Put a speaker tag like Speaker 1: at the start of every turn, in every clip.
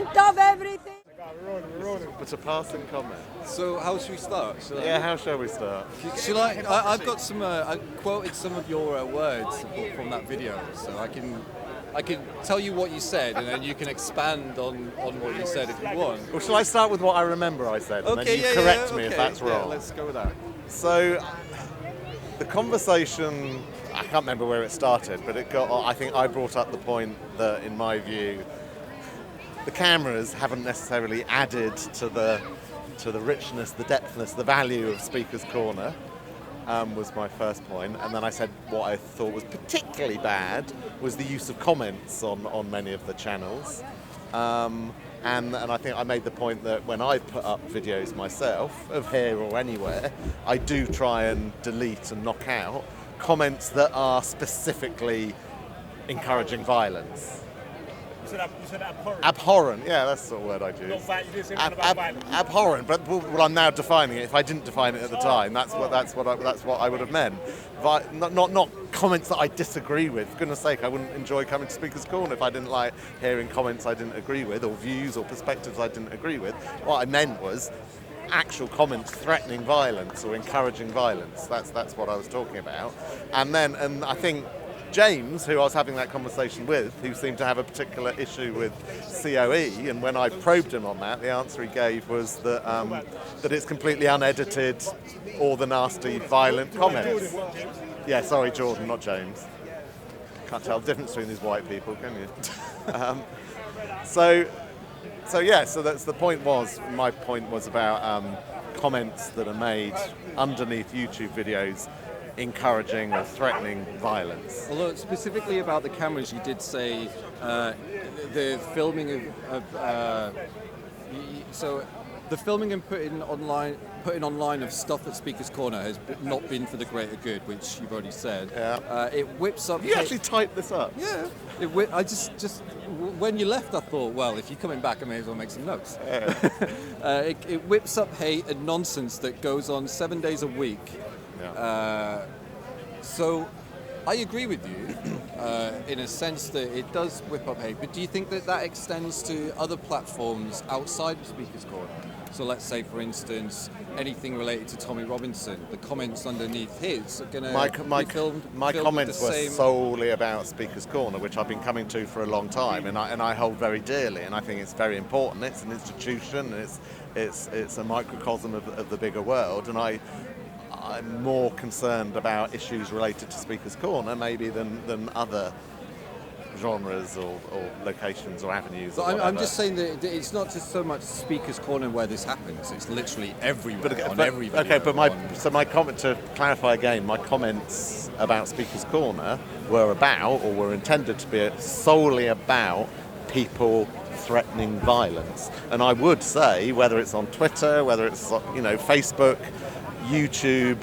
Speaker 1: of everything.
Speaker 2: But a passing comment.
Speaker 3: So how should we start?
Speaker 2: How shall we start?
Speaker 3: Shall I've got some. I quoted some of your words from that video, so I can tell you what you said, and then you can expand on what you said if you want.
Speaker 2: Well, shall I start with what I remember I said, and then you correct me if that's wrong?
Speaker 3: Yeah, let's go with that.
Speaker 2: So, the conversation, I can't remember where it started, but I think I brought up the point that, in my view, the cameras haven't necessarily added to the richness, the depthness, the value of Speaker's Corner, was my first point. And then I said what I thought was particularly bad was the use of comments on many of the channels. And I think I made the point that when I put up videos myself, of here or anywhere, I do try and delete and knock out comments that are specifically encouraging violence.
Speaker 4: You said abhorrent.
Speaker 2: Abhorrent, yeah, that's the sort of word I'd use.
Speaker 4: Not violent. You didn't say anything about violence.
Speaker 2: Abhorrent, but I'm now defining it. If I didn't define it at the time, that's what I would have meant. Not comments that I disagree with. For goodness sake, I wouldn't enjoy coming to Speaker's Corner if I didn't like hearing comments I didn't agree with, or views or perspectives I didn't agree with. What I meant was actual comments threatening violence or encouraging violence. That's what I was talking about. And I think James, who I was having that conversation with, who seemed to have a particular issue with COE, and when I probed him on that, the answer he gave was that it's completely unedited, all the nasty, violent comments. Yeah, sorry, Jordan, not James. Can't tell the difference between these white people, can you? So that's the point. My point was about comments that are made underneath YouTube videos encouraging or threatening violence.
Speaker 3: Although specifically about the cameras, you did say the filming so the filming and putting online of stuff at Speaker's Corner has not been for the greater good, which you've already said.
Speaker 2: Yeah.
Speaker 3: It whips up.
Speaker 2: You actually typed this up.
Speaker 3: Yeah. I just when you left, I thought, well, if you're coming back, I may as well make some notes.
Speaker 2: Yeah.
Speaker 3: It whips up hate and nonsense that goes on 7 days a week.
Speaker 2: Yeah.
Speaker 3: So I agree with you in a sense that it does whip up hate, but do you think that extends to other platforms outside of Speaker's Corner? So let's say, for instance, anything related to Tommy Robinson, the comments underneath his are going to be filmed.
Speaker 2: My comments were solely about Speaker's Corner, which I've been coming to for a long time, and I hold very dearly, and I think it's very important. It's an institution, and it's a microcosm of the bigger world, and I'm more concerned about issues related to Speaker's Corner maybe than other genres or locations or avenues.
Speaker 3: But I'm just saying that it's not just so much Speaker's Corner where this happens. It's literally everywhere every video.
Speaker 2: Okay, but my comment, to clarify again, my comments about Speaker's Corner were intended to be solely about people threatening violence. And I would say, whether it's on Twitter, whether it's Facebook, YouTube,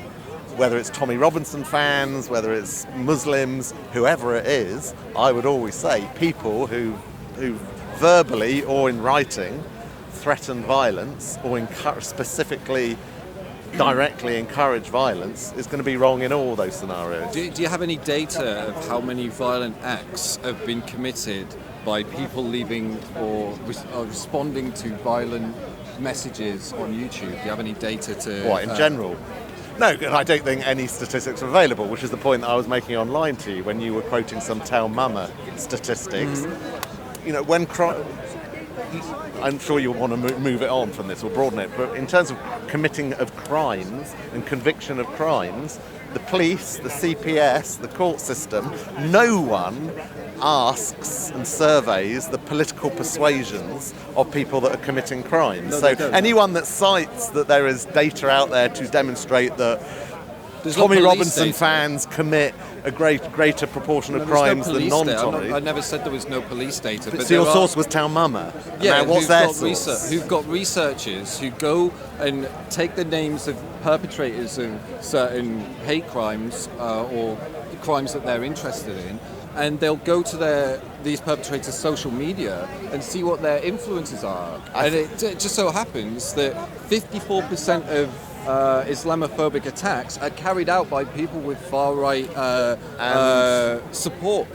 Speaker 2: whether it's Tommy Robinson fans, whether it's Muslims, whoever it is, I would always say people who verbally or in writing threaten violence or specifically directly encourage violence is going to be wrong in all those scenarios.
Speaker 3: Do you have any data of how many violent acts have been committed by people leaving or responding to violent messages on YouTube? Do you have any data to...
Speaker 2: What, in general? No, I don't think any statistics are available, which is the point that I was making online to you when you were quoting some Tell Mama statistics. Mm-hmm. When I'm sure you'll want to move it on from this or broaden it, but in terms of committing of crimes and conviction of crimes, the police, the CPS, the court system, no one asks and surveys the political persuasions of people that are committing crimes. So anyone that cites that there is data out there to demonstrate that Tommy Robinson fans commit a greater proportion of crimes than non-Tommy.
Speaker 3: I never said there was no police data.
Speaker 2: But so your source was Tell Mama.
Speaker 3: Yeah,
Speaker 2: now, what's their source?
Speaker 3: Who've got researchers who go and take the names of perpetrators of certain hate crimes or crimes that they're interested in, and they'll go to these perpetrators' social media and see what their influences are. And it just so happens that 54% of Islamophobic attacks are carried out by people with far-right support,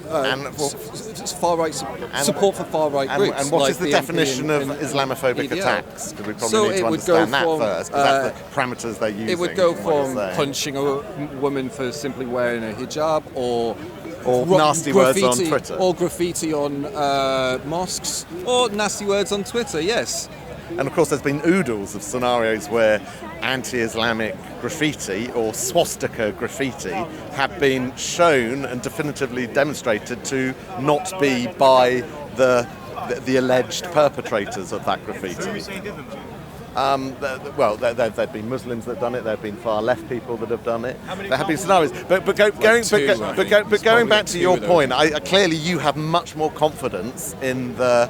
Speaker 3: support for far-right groups.
Speaker 2: And what
Speaker 3: like
Speaker 2: is the
Speaker 3: BNP
Speaker 2: definition of
Speaker 3: and
Speaker 2: Islamophobic
Speaker 3: EDL.
Speaker 2: attacks? Because we probably
Speaker 3: So
Speaker 2: need
Speaker 3: it
Speaker 2: to
Speaker 3: would go
Speaker 2: understand that
Speaker 3: from,
Speaker 2: first, because that's the parameters they're using.
Speaker 3: It would go
Speaker 2: what you're
Speaker 3: from
Speaker 2: saying.
Speaker 3: punching a woman for simply wearing a hijab, or
Speaker 2: nasty words on Twitter.
Speaker 3: or graffiti on mosques, or nasty words on Twitter. Yes.
Speaker 2: And of course, there's been oodles of scenarios where anti-Islamic graffiti or swastika graffiti have been shown and definitively demonstrated to not be by the alleged perpetrators of that graffiti.
Speaker 4: Who are you saying did them?
Speaker 2: Well, there've been Muslims that have done it. There have been far left people that have done it.
Speaker 4: How many
Speaker 2: There have been
Speaker 4: examples?
Speaker 2: scenarios. But going back to your point, clearly you have much more confidence in the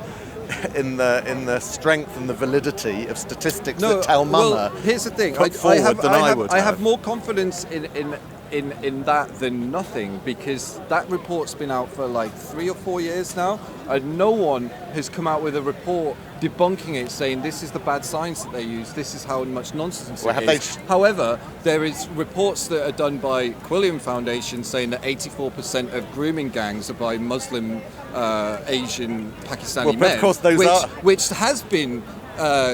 Speaker 2: strength and the validity of statistics that tell Mama.
Speaker 3: Well, here's the thing. I have more confidence in that than nothing, because that report's been out for like 3 or 4 years now, and no one has come out with a report debunking it, saying this is the bad science that they use, this is how much nonsense it is. However, there is reports that are done by Quilliam Foundation saying that 84% of grooming gangs are by Muslim, Asian, Pakistani men,
Speaker 2: of course
Speaker 3: which has been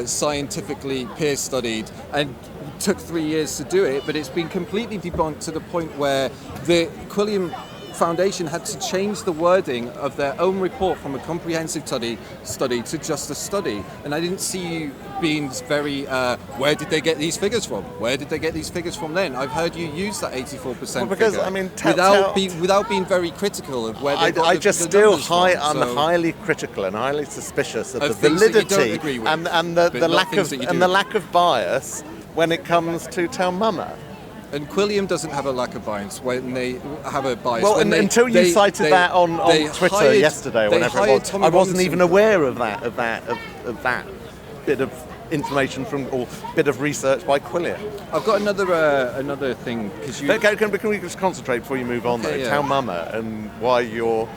Speaker 3: scientifically peer studied and took 3 years to do it, but it's been completely debunked to the point where the Quilliam Foundation had to change the wording of their own report from a comprehensive study to just a study. And I didn't see you being very, where did they get these figures from? Where did they get these figures from then? I've heard you use that 84%
Speaker 2: because,
Speaker 3: figure
Speaker 2: I mean,
Speaker 3: without being very critical of where they got
Speaker 2: I'm highly critical and highly suspicious of the validity and the lack of bias when it comes to Tell Mama.
Speaker 3: And Quilliam doesn't have a lack of bias when they have a bias.
Speaker 2: Well, until you cited that on Twitter yesterday or whatever it was, I wasn't even aware of that bit of information or bit of research by Quilliam.
Speaker 3: I've got another thing because you.
Speaker 2: Can we just concentrate before you move on though?
Speaker 3: Yeah.
Speaker 2: Tell Mama and why you're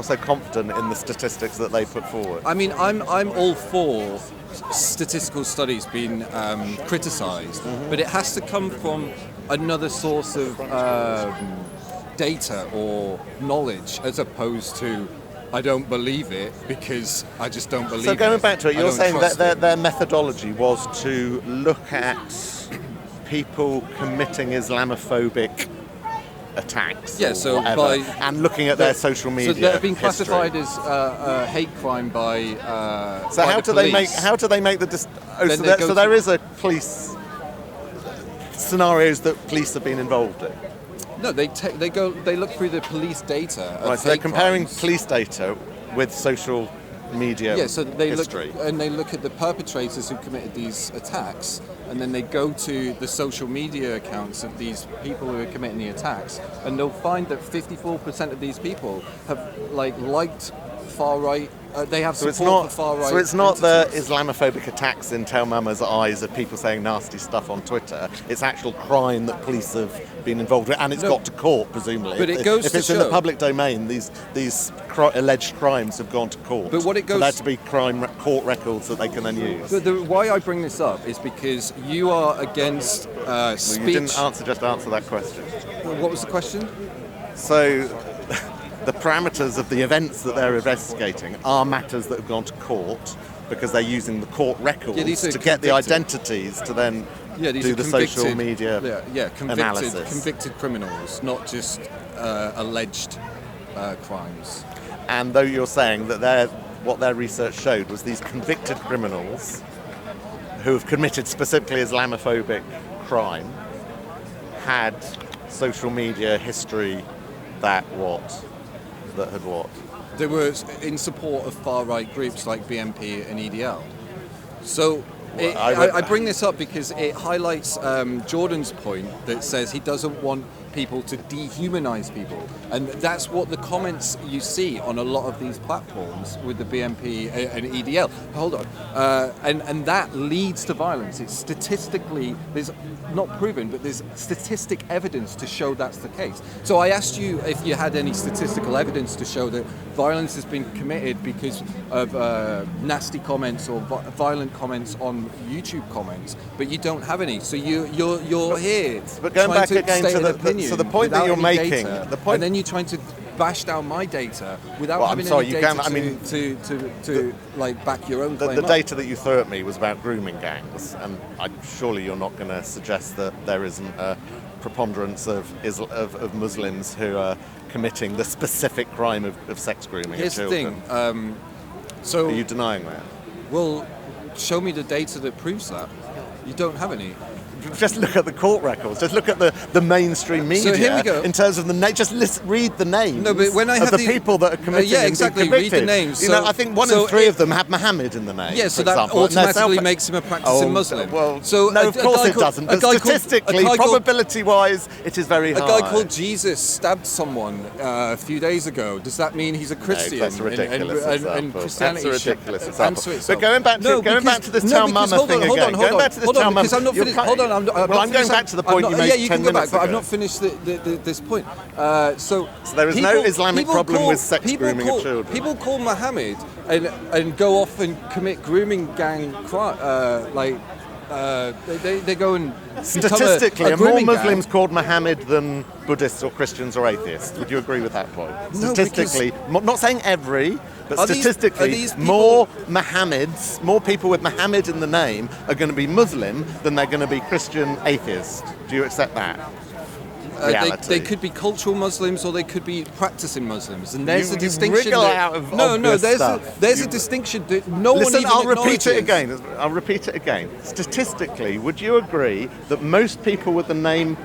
Speaker 2: so confident in the statistics that they put forward.
Speaker 3: I mean, I'm all for statistical studies being criticised, but it has to come from another source of data or knowledge, as opposed to I don't believe it because I just don't believe it.
Speaker 2: So going back to it, you're saying that their methodology was to look at people committing Islamophobic attacks, and looking at their social media.
Speaker 3: So they've been
Speaker 2: history.
Speaker 3: classified as a hate crime by.
Speaker 2: So
Speaker 3: by
Speaker 2: how
Speaker 3: the
Speaker 2: do
Speaker 3: police.
Speaker 2: they make the? So there is a police scenarios that police have been involved in.
Speaker 3: No, they look through the police data.
Speaker 2: Right, so they're comparing police data with social media.
Speaker 3: Yeah, so they
Speaker 2: history.
Speaker 3: look at the perpetrators who committed these attacks, and then they go to the social media accounts of these people who are committing the attacks, and they'll find that 54% of these people have liked far right. They have support for far right.
Speaker 2: So it's not the Islamophobic attacks in Tell Mama's eyes of people saying nasty stuff on Twitter. It's actual crime that police have been involved with, and it's got to court, presumably.
Speaker 3: But it goes
Speaker 2: if
Speaker 3: to
Speaker 2: it's
Speaker 3: show,
Speaker 2: in the public domain, these alleged crimes have gone to court.
Speaker 3: But what it goes
Speaker 2: for there to be court records that they can then use.
Speaker 3: But why I bring this up is because you are against speech.
Speaker 2: Well, you didn't answer that question.
Speaker 3: What was the question?
Speaker 2: So. The parameters of the events that they're investigating are matters that have gone to court because they're using the court records to get the identities to then do the social media analysis.
Speaker 3: Convicted criminals, not just alleged crimes.
Speaker 2: And though you're saying that what their research showed was these convicted criminals who have committed specifically Islamophobic crime had social media history that had what?
Speaker 3: They were in support of far-right groups like BNP and EDL. So I bring this up because it highlights Jordan's point that says he doesn't want people to dehumanize people. And that's what the comments you see on a lot of these platforms with the BNP and EDL. Hold on. And that leads to violence. It's statistically, there's not proven, but there's statistic evidence to show that's the case. So I asked you if you had any statistical evidence to show that violence has been committed because of nasty comments or violent comments on YouTube comments, but you don't have any. So you're here.
Speaker 2: But going back again to the point that you're making,
Speaker 3: data, and then you're trying to bash down my data without having any data to back your own claim
Speaker 2: the
Speaker 3: up.
Speaker 2: data that you threw at me was about grooming gangs, and surely you're not going to suggest that there isn't a preponderance of Muslims who are committing the specific crime of sex grooming
Speaker 3: Here's
Speaker 2: of children.
Speaker 3: the thing. So
Speaker 2: are you denying that?
Speaker 3: Well, show me the data that proves that. You don't have any.
Speaker 2: Just look at the court records. Just look at the mainstream media.
Speaker 3: So here we go.
Speaker 2: In terms of the read the names.
Speaker 3: No, but when I have
Speaker 2: of the people that are committing.
Speaker 3: yeah, exactly. Read the names.
Speaker 2: You know, I think one in three of them have Muhammad in the name.
Speaker 3: Yeah, so that automatically makes him a practicing Muslim.
Speaker 2: Well,
Speaker 3: so
Speaker 2: no, of course it doesn't. But statistically, probability-wise, it is very high.
Speaker 3: A guy called Jesus stabbed someone a few days ago. Does that mean he's a Christian?
Speaker 2: No, that's ridiculous.
Speaker 3: And Christianity
Speaker 2: that's a ridiculous example.
Speaker 3: But
Speaker 2: going back to this Tell Mama thing again. Going back to this Tell Mama.
Speaker 3: Because I'm not finished. Hold on.
Speaker 2: I'm going back to the point you made 10 minutes ago.
Speaker 3: Yeah, you can go back, but I've not finished this point. So
Speaker 2: there is no Islamic problem with sex grooming of children.
Speaker 3: People call Muhammad and go off and commit grooming gang crime. They go and
Speaker 2: statistically,
Speaker 3: are
Speaker 2: more Muslims called Muhammad than Buddhists or Christians or atheists. Would you agree with that point?
Speaker 3: No,
Speaker 2: statistically, not saying every, but statistically, more Muhammads, more people with Muhammad in the name are going to be Muslim than they're going to be Christian atheists. Do you accept that?
Speaker 3: They could be cultural Muslims or they could be practicing Muslims, and there's a distinction. There's a distinction that no one even
Speaker 2: I'll
Speaker 3: acknowledges.
Speaker 2: repeat it again. Statistically, would you agree that most people with the name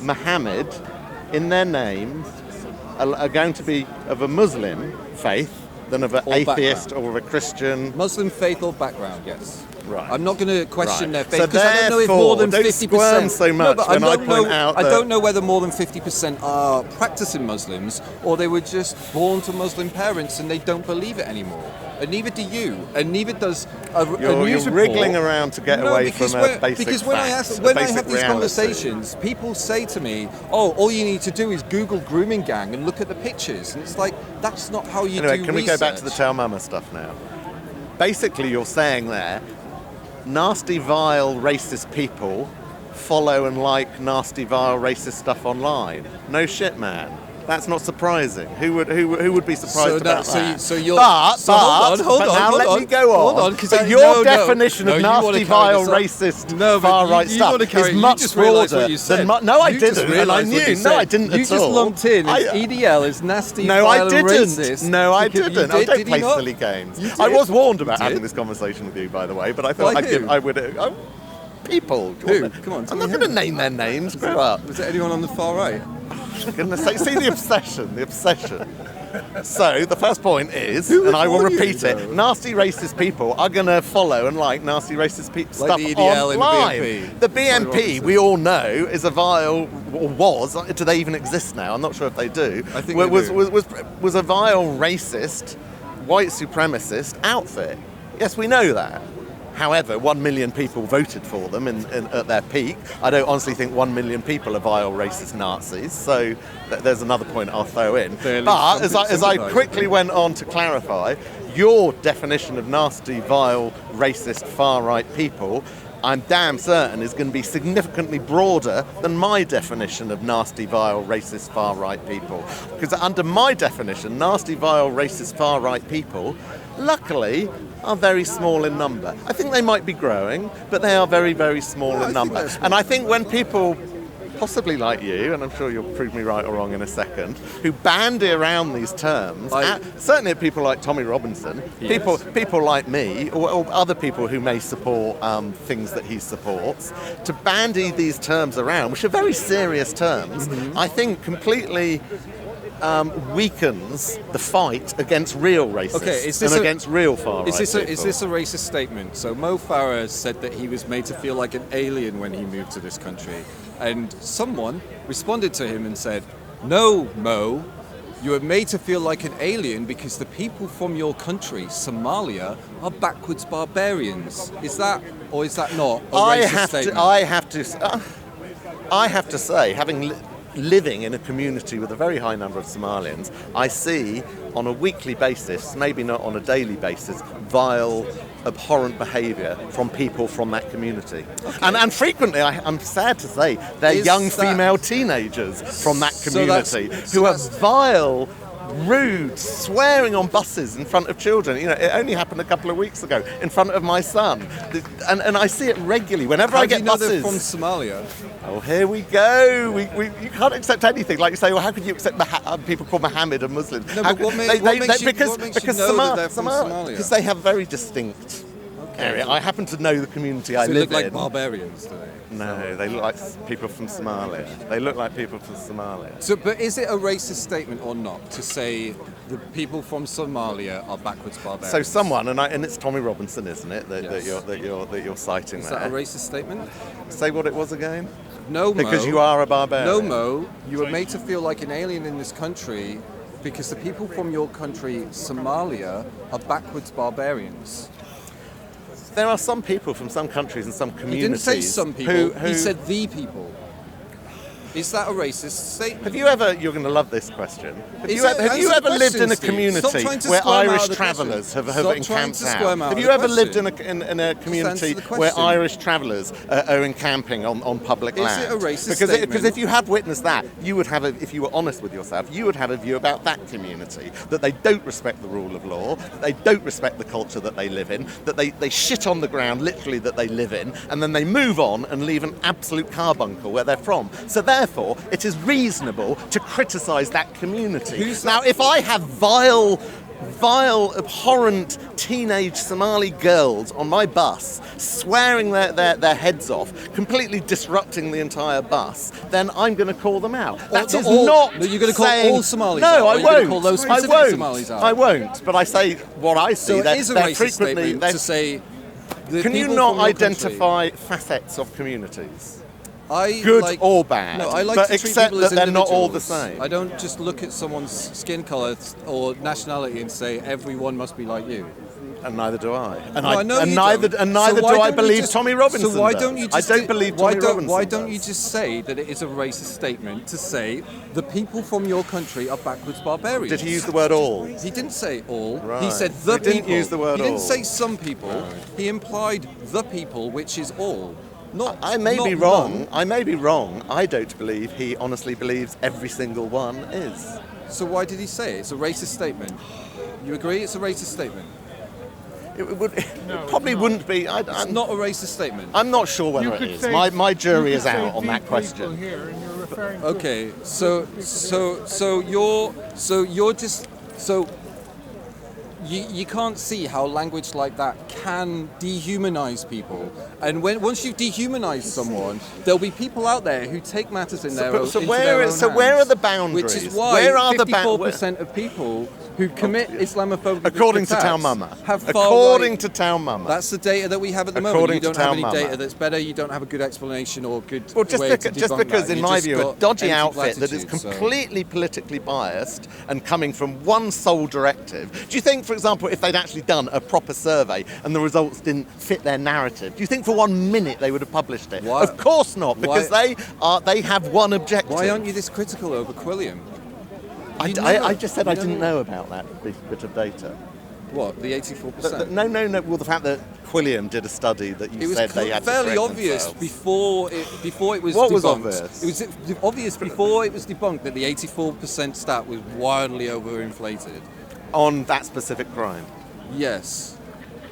Speaker 2: Muhammad in their name are going to be of a Muslim faith than of an atheist or of a Christian?
Speaker 3: Muslim faith or background, yes.
Speaker 2: Right.
Speaker 3: I'm not going to question their faith
Speaker 2: so
Speaker 3: because I don't know if more than 50%.
Speaker 2: So much when I point out
Speaker 3: I don't know whether more than 50% are practicing Muslims or they were just born to Muslim parents and they don't believe it anymore. And neither do you, and neither does a news report.
Speaker 2: You're wriggling around to get away from a basic
Speaker 3: Because when I have these conversations, people say to me, "Oh, all you need to do is Google grooming gang and look at the pictures." And it's like that's not how you do research.
Speaker 2: Can we go back to the Tell Mama stuff now? Basically, you're saying there, nasty, vile, racist people follow and like nasty, vile, racist stuff online. No shit, man. That's not surprising. Who would be surprised about that?
Speaker 3: So you're.
Speaker 2: Hold on. Now let me go on.
Speaker 3: Hold on,
Speaker 2: but your definition of nasty, vile, racist, far-right stuff is much broader than. No, I didn't. And I knew. No, I didn't at all.
Speaker 3: You just lumped in EDL as nasty, vile, and racist.
Speaker 2: No, I didn't. I don't play silly games. I was warned about having this conversation with you, by the way, but I thought I would. People.
Speaker 3: Who? Come on.
Speaker 2: I'm not going to name their names. Grow up.
Speaker 3: Was there anyone on the far right?
Speaker 2: For goodness sake, see the obsession. So the first point is, and I will repeat it, nasty racist people are going to follow and like nasty racist stuff
Speaker 3: the EDL
Speaker 2: online.
Speaker 3: And
Speaker 2: the BNP, we all know, is a vile, or was, do they even exist now? I'm not sure if they do.
Speaker 3: I think
Speaker 2: was a vile racist, white supremacist outfit. Yes, we know that. However, 1 million people voted for them at their peak. I don't honestly think 1 million people are vile, racist Nazis. So there's another point I'll throw in. But as I quickly went on to clarify, your definition of nasty, vile, racist, far-right people, I'm damn certain is going to be significantly broader than my definition of nasty, vile, racist, far-right people. Because under my definition, nasty, vile, racist, far-right people, luckily, are very small in number. I think they might be growing, but they are very, very small in number. And I think when people, possibly like you, and I'm sure you'll prove me right or wrong in a second, who bandy around these terms, certainly people like Tommy Robinson, people like me, or other people who may support things that he supports, to bandy these terms around, which are very serious terms, I think completely weakens the fight against real racists and against real far-right people.
Speaker 3: Is this a racist statement? So Mo Farah said that he was made to feel like an alien when he moved to this country. And someone responded to him and said, "No, Mo, you are made to feel like an alien because the people from your country, Somalia, are backwards barbarians." Is that, or is that not a racist statement?
Speaker 2: I have to say, having living in a community with a very high number of Somalians, I see on a weekly basis, maybe not on a daily basis, vile, abhorrent behaviour from people from that community. Okay. And frequently, I'm sad to say, they're young female teenagers from that community who are vile, rude, swearing on buses in front of children. You know, it only happened a couple of weeks ago in front of my son, and I see it regularly whenever I get buses.
Speaker 3: How do you know they're from Somalia?
Speaker 2: Oh, here we go. You can't accept anything. Like you say, well, how could you accept people called Mohammed and Muslims?
Speaker 3: No, but what makes you know that they're from Somalia?
Speaker 2: Because they have very distinct area. I happen to know the community I live in.
Speaker 3: They look like barbarians, do they?
Speaker 2: No, they look like people from Somalia. They look like people from Somalia.
Speaker 3: So, but is it a racist statement or not to say the people from Somalia are backwards barbarians?
Speaker 2: So someone, and it's Tommy Robinson, isn't it, that you're citing there?
Speaker 3: Is that a racist statement?
Speaker 2: Say what it was again?
Speaker 3: No, Mo.
Speaker 2: Because you are a barbarian.
Speaker 3: No, Mo. You are made to feel like an alien in this country because the people from your country, Somalia, are backwards barbarians.
Speaker 2: There are some people from some countries and some communities.
Speaker 3: He didn't say some people. He said the people. Is that a racist statement?
Speaker 2: Have you ever? You're going to love this question. Have you ever lived in a community where Irish travellers have encamped out? Have you ever lived in a community where Irish travellers are encamping on public land?
Speaker 3: Is it a racist statement?
Speaker 2: Because if you had witnessed that, you would have, if you were honest with yourself, you would have a view about that community, that they don't respect the rule of law, that they don't respect the culture that they live in, that they shit on the ground literally that they live in, and then they move on and leave an absolute carbuncle where they're from. So therefore, it is reasonable to criticise that community. Now, if I have vile, abhorrent teenage Somali girls on my bus swearing their heads off, completely disrupting the entire bus, then I'm going to call them out. That is not.
Speaker 3: No, you're going to call all Somalis
Speaker 2: out? No, I won't.
Speaker 3: Call those specific Somalis out?
Speaker 2: I won't. But I say what I see.
Speaker 3: So it is a racist statement to say.
Speaker 2: Can you not identify facets of communities? Good or bad,
Speaker 3: no, I like
Speaker 2: but
Speaker 3: to treat
Speaker 2: except
Speaker 3: people
Speaker 2: that
Speaker 3: as
Speaker 2: they're not all
Speaker 3: individuals.
Speaker 2: the same.
Speaker 3: I don't just look at someone's skin colour or nationality and say everyone must be like you.
Speaker 2: And neither do I. And
Speaker 3: neither
Speaker 2: do I believe Tommy Robinson.
Speaker 3: So why don't you just?
Speaker 2: I don't believe Tommy Robinson.
Speaker 3: Why don't you just say that it is a racist statement to say the people from your country are backwards barbarians?
Speaker 2: Did he use the word all?
Speaker 3: He didn't say all.
Speaker 2: Right.
Speaker 3: He said the people.
Speaker 2: He didn't use the word all.
Speaker 3: He didn't say some people. Right. He implied the people, which is all.
Speaker 2: I may be wrong. I may be wrong. I don't believe he honestly believes every single one is.
Speaker 3: So why did he say it? It's a racist statement. You agree? It's a racist statement.
Speaker 2: It probably wouldn't be.
Speaker 3: It's not a racist statement.
Speaker 2: I'm not sure whether it is. My jury is out on that question.
Speaker 4: Here and you're referring
Speaker 3: okay, so you're just You can't see how language like that can dehumanize people. And once you've dehumanized someone, there'll be people out there who take matters in their own hands.
Speaker 2: Where are the boundaries?
Speaker 3: Which is why 54% of people who commit Islamophobic
Speaker 2: according to Town Mama. To Town Mama.
Speaker 3: That's the data that we have at the moment. You don't have any data that's better. You don't have a good explanation or good way to debunk
Speaker 2: just because,
Speaker 3: that.
Speaker 2: in my view, a dodgy outfit that is completely politically biased and coming from one sole directive. Do you think, for example, if they'd actually done a proper survey and the results didn't fit their narrative, do you think for 1 minute they would have published it?
Speaker 3: Why?
Speaker 2: Of course not, because they have one objective.
Speaker 3: Why aren't you this critical over Quilliam?
Speaker 2: I just said I didn't know about that bit of data.
Speaker 3: What, the 84%?
Speaker 2: No. Well, the fact that Quilliam did a study that you said they had to correct
Speaker 3: fairly obvious
Speaker 2: themselves.
Speaker 3: before it was
Speaker 2: what
Speaker 3: debunked.
Speaker 2: Was obvious?
Speaker 3: It was obvious before it was debunked that the 84% stat was wildly overinflated.
Speaker 2: On that specific crime?
Speaker 3: Yes.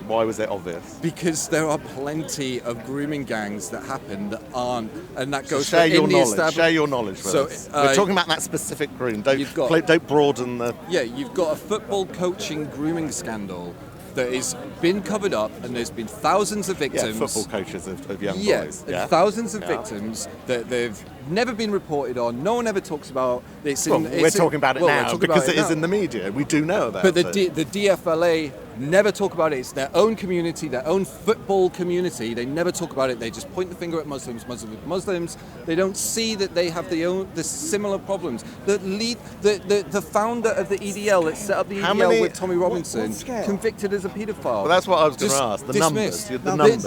Speaker 2: Why was it obvious?
Speaker 3: Because there are plenty of grooming gangs that happen that aren't, and that goes
Speaker 2: share
Speaker 3: for
Speaker 2: your
Speaker 3: in the
Speaker 2: knowledge.
Speaker 3: established.
Speaker 2: Share your knowledge with us. We're talking about that specific groom. Don't broaden the.
Speaker 3: Yeah, you've got a football coaching grooming scandal that has been covered up, and there's been thousands of victims.
Speaker 2: Yeah, football coaches of young boys.
Speaker 3: Yeah, thousands of victims that they've never been reported on. No one ever talks about.
Speaker 2: We're talking about it now because it is in the media. We do know about it.
Speaker 3: But the DFLA never talk about it. It's their own community, their own football community. They never talk about it. They just point the finger at Muslims. They don't see that they have the similar problems. The founder of the EDL that set up the EDL with Tommy Robinson, convicted as a paedophile.
Speaker 2: Well, that's what I was going to ask. The numbers. The numbers.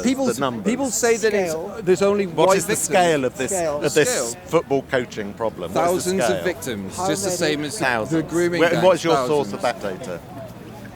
Speaker 3: People say that there's only
Speaker 2: what
Speaker 3: white
Speaker 2: is the
Speaker 3: victims.
Speaker 2: scale of this football coaching problem?
Speaker 3: Thousands of victims, just the same as the grooming.
Speaker 2: What's your source of that data?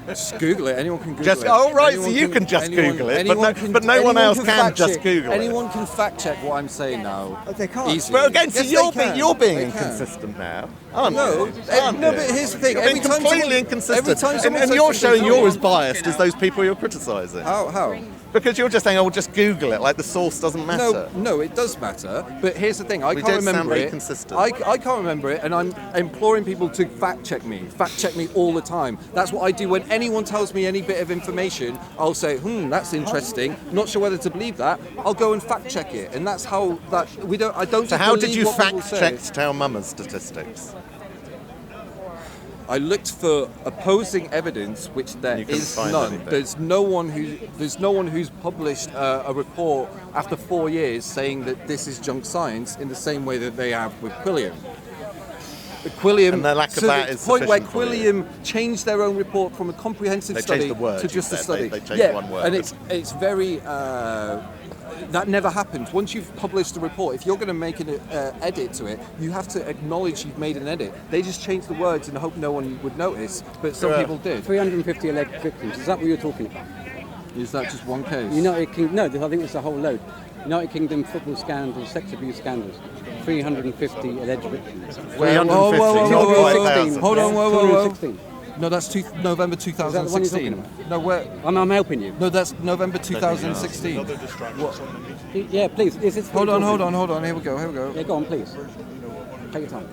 Speaker 3: Just Google it. Anyone can Google
Speaker 2: just,
Speaker 3: it.
Speaker 2: Oh, right, so you can just Google it, but no one else can just Google it.
Speaker 3: Anyone can fact check what I'm saying now.
Speaker 1: They can't.
Speaker 3: Easily.
Speaker 2: But again, so
Speaker 3: Yes,
Speaker 2: you're being inconsistent now, aren't
Speaker 3: No,
Speaker 2: you?
Speaker 3: no, but here's the thing.
Speaker 2: You're being completely inconsistent. And you're showing you're as biased as those people you're criticising.
Speaker 3: How?
Speaker 2: Because you're just saying, oh, just Google it, like the source doesn't matter.
Speaker 3: No, it does matter. But here's the thing, I can't
Speaker 2: don't sound
Speaker 3: remember
Speaker 2: very
Speaker 3: it.
Speaker 2: consistent.
Speaker 3: I can't remember it, and I'm imploring people to fact check me all the time. That's what I do when anyone tells me any bit of information. I'll say, that's interesting. Not sure whether to believe that. I'll go and fact check it, and that's how that we don't. I don't.
Speaker 2: So
Speaker 3: just
Speaker 2: how did
Speaker 3: believe
Speaker 2: you
Speaker 3: what people
Speaker 2: fact
Speaker 3: say.
Speaker 2: check Tao Mama's statistics?
Speaker 3: I looked for opposing evidence, which there
Speaker 2: You couldn't
Speaker 3: is
Speaker 2: find
Speaker 3: none.
Speaker 2: anything.
Speaker 3: There's no one who's published a report after 4 years saying that this is junk science in the same way that they have with Quilliam. Quilliam,
Speaker 2: And the lack of
Speaker 3: to
Speaker 2: that
Speaker 3: the
Speaker 2: is
Speaker 3: point where
Speaker 2: sufficient for you.
Speaker 3: Quilliam changed their own report from a comprehensive
Speaker 2: They
Speaker 3: study
Speaker 2: changed the word,
Speaker 3: to
Speaker 2: you
Speaker 3: just a
Speaker 2: said.
Speaker 3: study.
Speaker 2: They changed one word.
Speaker 3: And it's very. That never happens. Once you've published a report, if you're going to make an edit to it, you have to acknowledge you've made an edit. They just changed the words and hope no one would notice, but some people did.
Speaker 1: 350 alleged victims. Is that what you're talking about?
Speaker 3: Is that just one case?
Speaker 1: United Kingdom. No, I think it's a whole load. United Kingdom football scandals, sex abuse scandals. 350 alleged victims.
Speaker 2: 350,
Speaker 3: Whoa,
Speaker 2: not quite
Speaker 1: 216.
Speaker 2: 1,000.
Speaker 3: Hold on, whoa.
Speaker 1: 216.
Speaker 3: No, that's November
Speaker 1: Is that the one you're talking
Speaker 3: 2016.
Speaker 1: about?
Speaker 3: No, where?
Speaker 1: I'm helping you.
Speaker 3: No, that's November 2016.
Speaker 1: Yeah, please. Is it
Speaker 3: Hold on. Here we go.
Speaker 1: Yeah, go on, please. Take your time.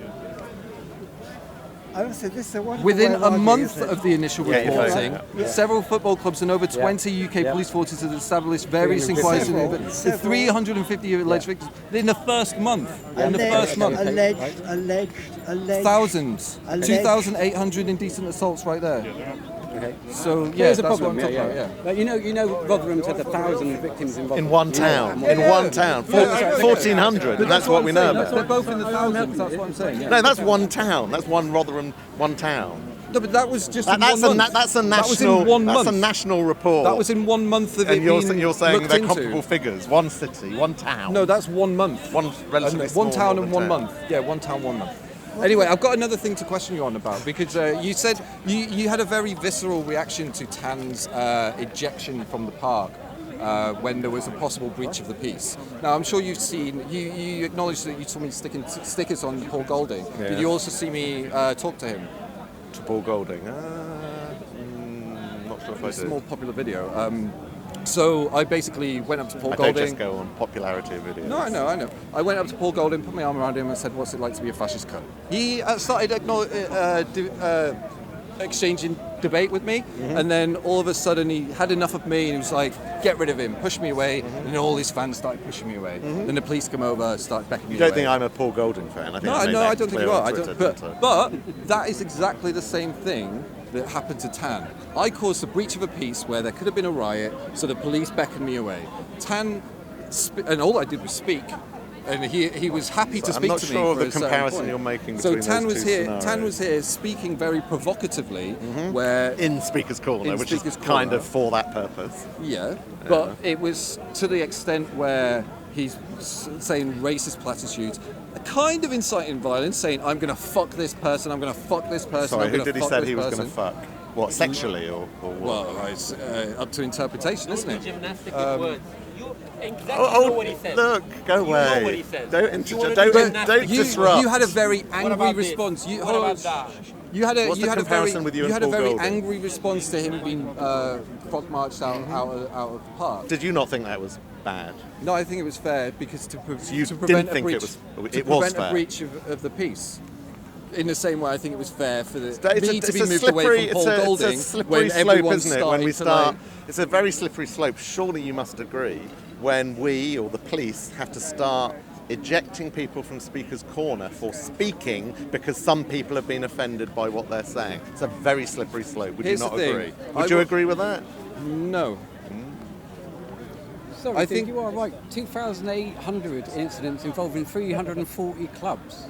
Speaker 3: Within a month of the initial
Speaker 2: Yeah, you're
Speaker 3: reporting,
Speaker 2: right.
Speaker 3: several football clubs and over 20 UK police forces have established various inquiries into 350 alleged victims in the first month.
Speaker 1: Alleged.
Speaker 3: Thousands.
Speaker 1: Alleged.
Speaker 3: 2,800 indecent assaults right there.
Speaker 1: Okay.
Speaker 3: So, yeah,
Speaker 1: Here's the
Speaker 3: that's
Speaker 1: problem.
Speaker 3: what I'm talking about,
Speaker 1: But you know, Rotherham's had 1,000 victims in Rotherham.
Speaker 2: In one town. In one town. 1,400. And that's what we know
Speaker 3: They're
Speaker 2: about.
Speaker 3: both in the thousands, that's what I'm saying.
Speaker 2: No, that's one town. That's one Rotherham, one town.
Speaker 3: No, but that was just in
Speaker 2: That's
Speaker 3: 1 month.
Speaker 2: that's a
Speaker 3: That was
Speaker 2: national.
Speaker 3: in 1
Speaker 2: That's a
Speaker 3: month.
Speaker 2: national report.
Speaker 3: That was in 1 month of it
Speaker 2: and you're,
Speaker 3: being
Speaker 2: you're saying
Speaker 3: looked
Speaker 2: they're
Speaker 3: into.
Speaker 2: comparable figures. One city, one town.
Speaker 3: No, that's 1 month.
Speaker 2: One relatively
Speaker 3: And
Speaker 2: small
Speaker 3: one town
Speaker 2: northern
Speaker 3: and 1
Speaker 2: town.
Speaker 3: month. Yeah, 1 town, 1 month. Anyway, I've got another thing to question you on about because you said you had a very visceral reaction to Tan's ejection from the park when there was a possible breach of the peace. Now, I'm sure you've seen, you acknowledged that you saw me sticking stickers on Paul Golding.
Speaker 2: Yeah.
Speaker 3: Did you also see me talk to him?
Speaker 2: To Paul Golding. Not sure if
Speaker 3: It's
Speaker 2: I
Speaker 3: a
Speaker 2: did.
Speaker 3: more popular video. So I basically went up to Paul
Speaker 2: I don't
Speaker 3: Golding.
Speaker 2: just go on popularity of videos.
Speaker 3: No, I know. I went up to Paul Golding, put my arm around him and said, what's it like to be a fascist cunt? He started exchanging debate with me, and then all of a sudden he had enough of me and he was like, get rid of him, push me away, and then all his fans started pushing me away. Then the police come over, start backing me
Speaker 2: You don't
Speaker 3: away.
Speaker 2: think I'm a Paul Golding fan? I think I made
Speaker 3: No,
Speaker 2: that
Speaker 3: I don't think
Speaker 2: clear
Speaker 3: you are.
Speaker 2: on
Speaker 3: I
Speaker 2: Twitter,
Speaker 3: don't,
Speaker 2: didn't I?
Speaker 3: but that is exactly the same thing that happened to Tan. I caused a breach of a peace where there could have been a riot, so the police beckoned me away. Tan, and all I did was speak, and he was happy to
Speaker 2: I'm
Speaker 3: speak
Speaker 2: not
Speaker 3: to me.
Speaker 2: sure of
Speaker 3: for
Speaker 2: the
Speaker 3: a certain
Speaker 2: comparison
Speaker 3: point.
Speaker 2: you're making
Speaker 3: So
Speaker 2: between
Speaker 3: Tan
Speaker 2: those
Speaker 3: was
Speaker 2: two
Speaker 3: here.
Speaker 2: scenarios.
Speaker 3: Tan was here speaking very provocatively, where
Speaker 2: in Speaker's Corner,
Speaker 3: In
Speaker 2: which
Speaker 3: Speaker's
Speaker 2: is kind
Speaker 3: Corner.
Speaker 2: of for that purpose.
Speaker 3: yeah, but it was to the extent where he's saying racist platitudes, kind of inciting violence, saying I'm going to fuck this person, I'm going to fuck this person.
Speaker 2: Sorry,
Speaker 3: I'm
Speaker 2: who
Speaker 3: gonna
Speaker 2: did he
Speaker 3: fuck
Speaker 2: say
Speaker 3: this
Speaker 2: he was going to
Speaker 3: person.
Speaker 2: fuck? What, sexually or what?
Speaker 3: Well, it's up to interpretation, isn't it?
Speaker 4: Gymnastic words. You exactly
Speaker 2: Oh,
Speaker 4: know what he said.
Speaker 2: look, go
Speaker 4: You
Speaker 2: away.
Speaker 4: know what he said.
Speaker 2: Don't
Speaker 4: You wanna
Speaker 2: don't,
Speaker 4: do
Speaker 2: don't
Speaker 3: You,
Speaker 2: disrupt.
Speaker 3: you had a very angry
Speaker 4: about this?
Speaker 3: response. You,
Speaker 4: What
Speaker 3: hold on.
Speaker 4: about that?
Speaker 3: You had a
Speaker 2: What's
Speaker 3: you
Speaker 2: the
Speaker 3: had a very
Speaker 2: comparison with you and
Speaker 3: had a
Speaker 2: Paul
Speaker 3: very
Speaker 2: Golding?
Speaker 3: angry response to him being frog marched out of the park.
Speaker 2: Did you not think that was bad?
Speaker 3: No, I think it was fair because
Speaker 2: you
Speaker 3: to
Speaker 2: didn't
Speaker 3: prevent a
Speaker 2: think it
Speaker 3: breach,
Speaker 2: was-
Speaker 3: to
Speaker 2: it was
Speaker 3: prevent
Speaker 2: fair.
Speaker 3: a breach of the peace. In the same way, I think it was fair for
Speaker 2: It's
Speaker 3: me to be
Speaker 2: a
Speaker 3: moved
Speaker 2: slippery,
Speaker 3: away from Paul
Speaker 2: it's a
Speaker 3: Golding
Speaker 2: slippery
Speaker 3: when
Speaker 2: slope,
Speaker 3: everyone
Speaker 2: isn't it? When we
Speaker 3: started to,
Speaker 2: start, it's a very slippery slope. Surely you must agree when we or the police have to start ejecting people from Speaker's Corner for speaking because some people have been offended by what they're saying. It's a very slippery slope. Would
Speaker 3: Here's
Speaker 2: you not
Speaker 3: the thing.
Speaker 2: agree? Would you agree with that?
Speaker 3: No.
Speaker 1: Sorry,
Speaker 3: I
Speaker 1: I
Speaker 3: think-
Speaker 1: think you are right. 2,800 incidents involving 340 clubs.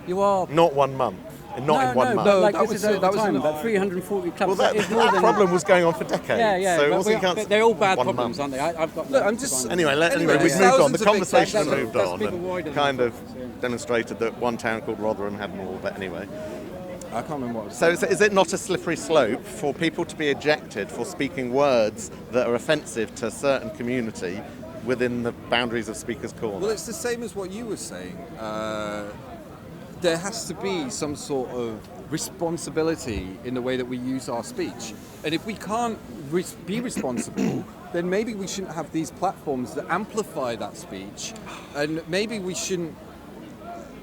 Speaker 1: You are...
Speaker 2: Not 1 month. Not in 1 month.
Speaker 1: but like
Speaker 3: that
Speaker 1: this
Speaker 3: was-
Speaker 1: is over
Speaker 3: that was
Speaker 1: time,
Speaker 3: in the-
Speaker 1: about 340 clubs.
Speaker 2: Well, that
Speaker 1: is more than
Speaker 2: problem was going on for decades.
Speaker 1: Yeah,
Speaker 2: So
Speaker 1: but
Speaker 2: also you can't
Speaker 1: they're all bad
Speaker 2: 1
Speaker 1: problems,
Speaker 2: month.
Speaker 1: aren't they? I've got.
Speaker 3: Look,
Speaker 1: no
Speaker 3: I'm just-
Speaker 1: design.
Speaker 2: Anyway,
Speaker 3: Anyway,
Speaker 2: we've
Speaker 3: there's
Speaker 2: moved on. The
Speaker 3: thousands of
Speaker 2: conversation
Speaker 1: big-
Speaker 2: moved
Speaker 1: that's
Speaker 2: on
Speaker 1: people wider
Speaker 2: and
Speaker 1: than
Speaker 2: kind of
Speaker 1: that, yeah.
Speaker 2: demonstrated that one town called Rotherham had more. But anyway,
Speaker 3: I can't remember what it was.
Speaker 2: so is it not a slippery slope for people to be ejected for speaking words that are offensive to a certain community within the boundaries of Speaker's Corner?
Speaker 3: Well, it's the same as what you were saying. There has to be some sort of responsibility in the way that we use our speech. And if we can't be responsible, then maybe we shouldn't have these platforms that amplify that speech. And maybe we shouldn't.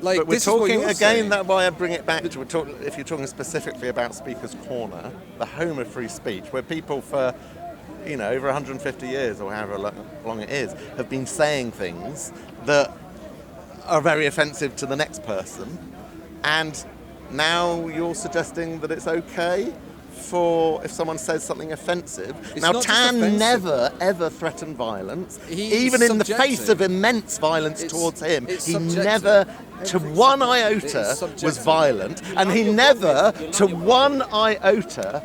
Speaker 3: Like,
Speaker 2: But we're
Speaker 3: this is what
Speaker 2: talking
Speaker 3: you're
Speaker 2: again.
Speaker 3: saying.
Speaker 2: That's why I bring it back to if you're talking specifically about Speaker's Corner, the home of free speech, where people for over 150 years or however long it is have been saying things that are very offensive to the next person, and now you're suggesting that it's okay for if someone says something offensive.
Speaker 3: It's
Speaker 2: Now,
Speaker 3: not just
Speaker 2: Tan
Speaker 3: offensive.
Speaker 2: never ever threatened violence,
Speaker 3: He's
Speaker 2: even in the
Speaker 3: subjective.
Speaker 2: face of immense violence
Speaker 3: It's-
Speaker 2: towards him.
Speaker 3: it's
Speaker 2: He
Speaker 3: subjective.
Speaker 2: never, to one iota,
Speaker 3: It's subjective.
Speaker 2: was violent, and he never, to one iota,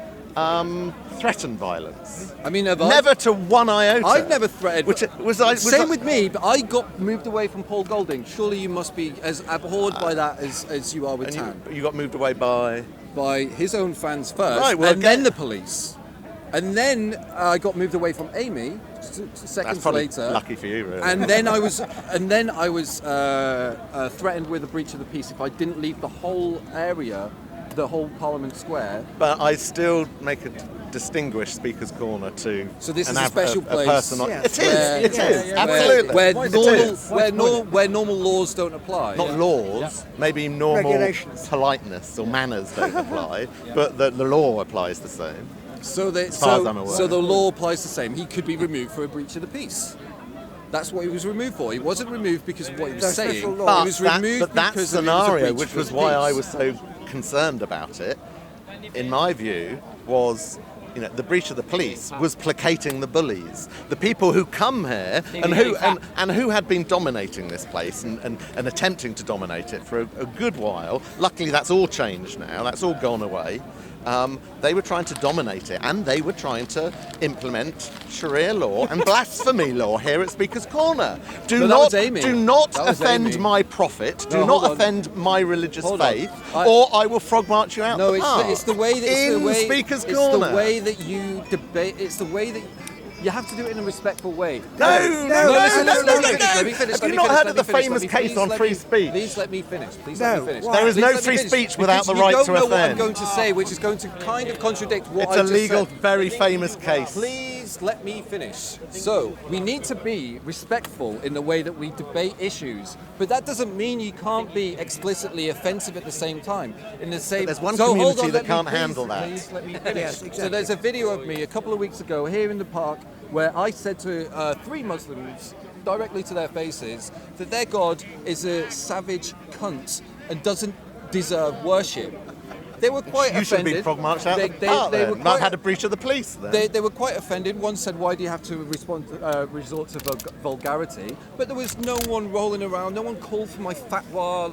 Speaker 2: threatened violence.
Speaker 3: I mean,
Speaker 2: Never to one iota.
Speaker 3: I've never threatened. Same with me, but I got moved away from Paul Golding. Surely you must be as abhorred by that as you are with
Speaker 2: And
Speaker 3: Tan.
Speaker 2: you got moved away by.
Speaker 3: By his own fans first,
Speaker 2: Right, well,
Speaker 3: and then the police. And then I got moved away from Amy
Speaker 2: That's
Speaker 3: seconds
Speaker 2: probably
Speaker 3: later.
Speaker 2: lucky for you, really.
Speaker 3: And then I was threatened with a breach of the peace if I didn't leave the whole area, the whole Parliament Square.
Speaker 2: But I still make a distinguish Speaker's Corner to.
Speaker 3: So this is
Speaker 2: an
Speaker 3: a special place.
Speaker 2: person on,
Speaker 1: Yeah.
Speaker 2: It is.
Speaker 3: Where-
Speaker 2: It is.
Speaker 1: yeah,
Speaker 2: Absolutely.
Speaker 3: Where
Speaker 2: It
Speaker 3: normal,
Speaker 2: is.
Speaker 3: where normal laws don't apply.
Speaker 2: Not laws, maybe normal
Speaker 5: Regulations.
Speaker 2: politeness or manners don't apply, but the law applies the same.
Speaker 3: So
Speaker 2: far as I'm aware.
Speaker 3: so the law applies the same. He could be removed for a breach of the peace. That's what he was removed for. He wasn't removed because of what he was
Speaker 5: There's
Speaker 3: saying.
Speaker 5: special law.
Speaker 2: But
Speaker 3: He was removed
Speaker 2: that
Speaker 3: because
Speaker 2: scenario,
Speaker 3: of
Speaker 2: which
Speaker 3: the
Speaker 2: was why I was so concerned about it, in my view, was the breach of the police was placating the bullies, the people who come here and who had been dominating this place and attempting to dominate it for a good while. Luckily, that's all changed now. That's all gone away. They were trying to dominate it, and they were trying to implement Sharia law and blasphemy law here at Speaker's Corner.
Speaker 3: No, that was Amy.
Speaker 2: Do not
Speaker 3: That was
Speaker 2: offend
Speaker 3: Amy.
Speaker 2: my prophet. Do
Speaker 3: No,
Speaker 2: not
Speaker 3: hold on.
Speaker 2: offend my religious
Speaker 3: Hold on.
Speaker 2: faith, or I will frog march you out.
Speaker 3: No,
Speaker 2: the park.
Speaker 3: it's the way that
Speaker 2: in Speaker's
Speaker 3: it's
Speaker 2: Corner.
Speaker 3: the way that you debate. It's the way that you have to do it in a respectful way.
Speaker 2: No,
Speaker 3: listen,
Speaker 2: no,
Speaker 3: listen,
Speaker 2: no,
Speaker 3: listen,
Speaker 2: no,
Speaker 3: let me
Speaker 2: no.
Speaker 3: finish, let me finish,
Speaker 2: Have
Speaker 3: let
Speaker 2: you
Speaker 3: me
Speaker 2: not
Speaker 3: finish,
Speaker 2: heard
Speaker 3: let
Speaker 2: of
Speaker 3: me
Speaker 2: the
Speaker 3: finish,
Speaker 2: famous
Speaker 3: let me-
Speaker 2: case
Speaker 3: please
Speaker 2: on
Speaker 3: let
Speaker 2: free
Speaker 3: me-
Speaker 2: speech?
Speaker 3: Please let me finish. Please
Speaker 5: No,
Speaker 3: let me finish.
Speaker 5: why?
Speaker 2: There is
Speaker 3: Please
Speaker 2: no
Speaker 3: let me
Speaker 2: free
Speaker 3: finish,
Speaker 2: speech without
Speaker 3: because
Speaker 2: the
Speaker 3: you
Speaker 2: right
Speaker 3: don't
Speaker 2: to
Speaker 3: know what I'm
Speaker 2: offend.
Speaker 3: going to say, which is going to kind of contradict what
Speaker 2: It's
Speaker 3: I
Speaker 2: a
Speaker 3: just
Speaker 2: legal,
Speaker 3: said.
Speaker 2: very famous case.
Speaker 3: Please let me finish. So, we need to be respectful in the way that we debate issues, but that doesn't mean you can't be explicitly offensive at the same time. In the same,
Speaker 2: But there's one
Speaker 3: so hold
Speaker 2: community
Speaker 3: on,
Speaker 2: that
Speaker 3: let me
Speaker 2: can't
Speaker 3: please-
Speaker 2: handle that.
Speaker 3: Please let me finish.
Speaker 5: Yes,
Speaker 3: So
Speaker 5: exactly.
Speaker 3: there's a video of me a couple of weeks ago here in the park where I said to 3 Muslims directly to their faces that their God is a savage cunt and doesn't deserve worship. They were quite
Speaker 2: You should
Speaker 3: offended.
Speaker 2: be frog marched out
Speaker 3: They-
Speaker 2: of the
Speaker 3: they-
Speaker 2: park
Speaker 3: they
Speaker 2: then.
Speaker 3: were
Speaker 2: Not
Speaker 3: quite-
Speaker 2: had a breach of the police then.
Speaker 3: They were quite offended. One said, "Why do you have to resort to vulgarity?" But there was no one rolling around. No one called for my fatwa.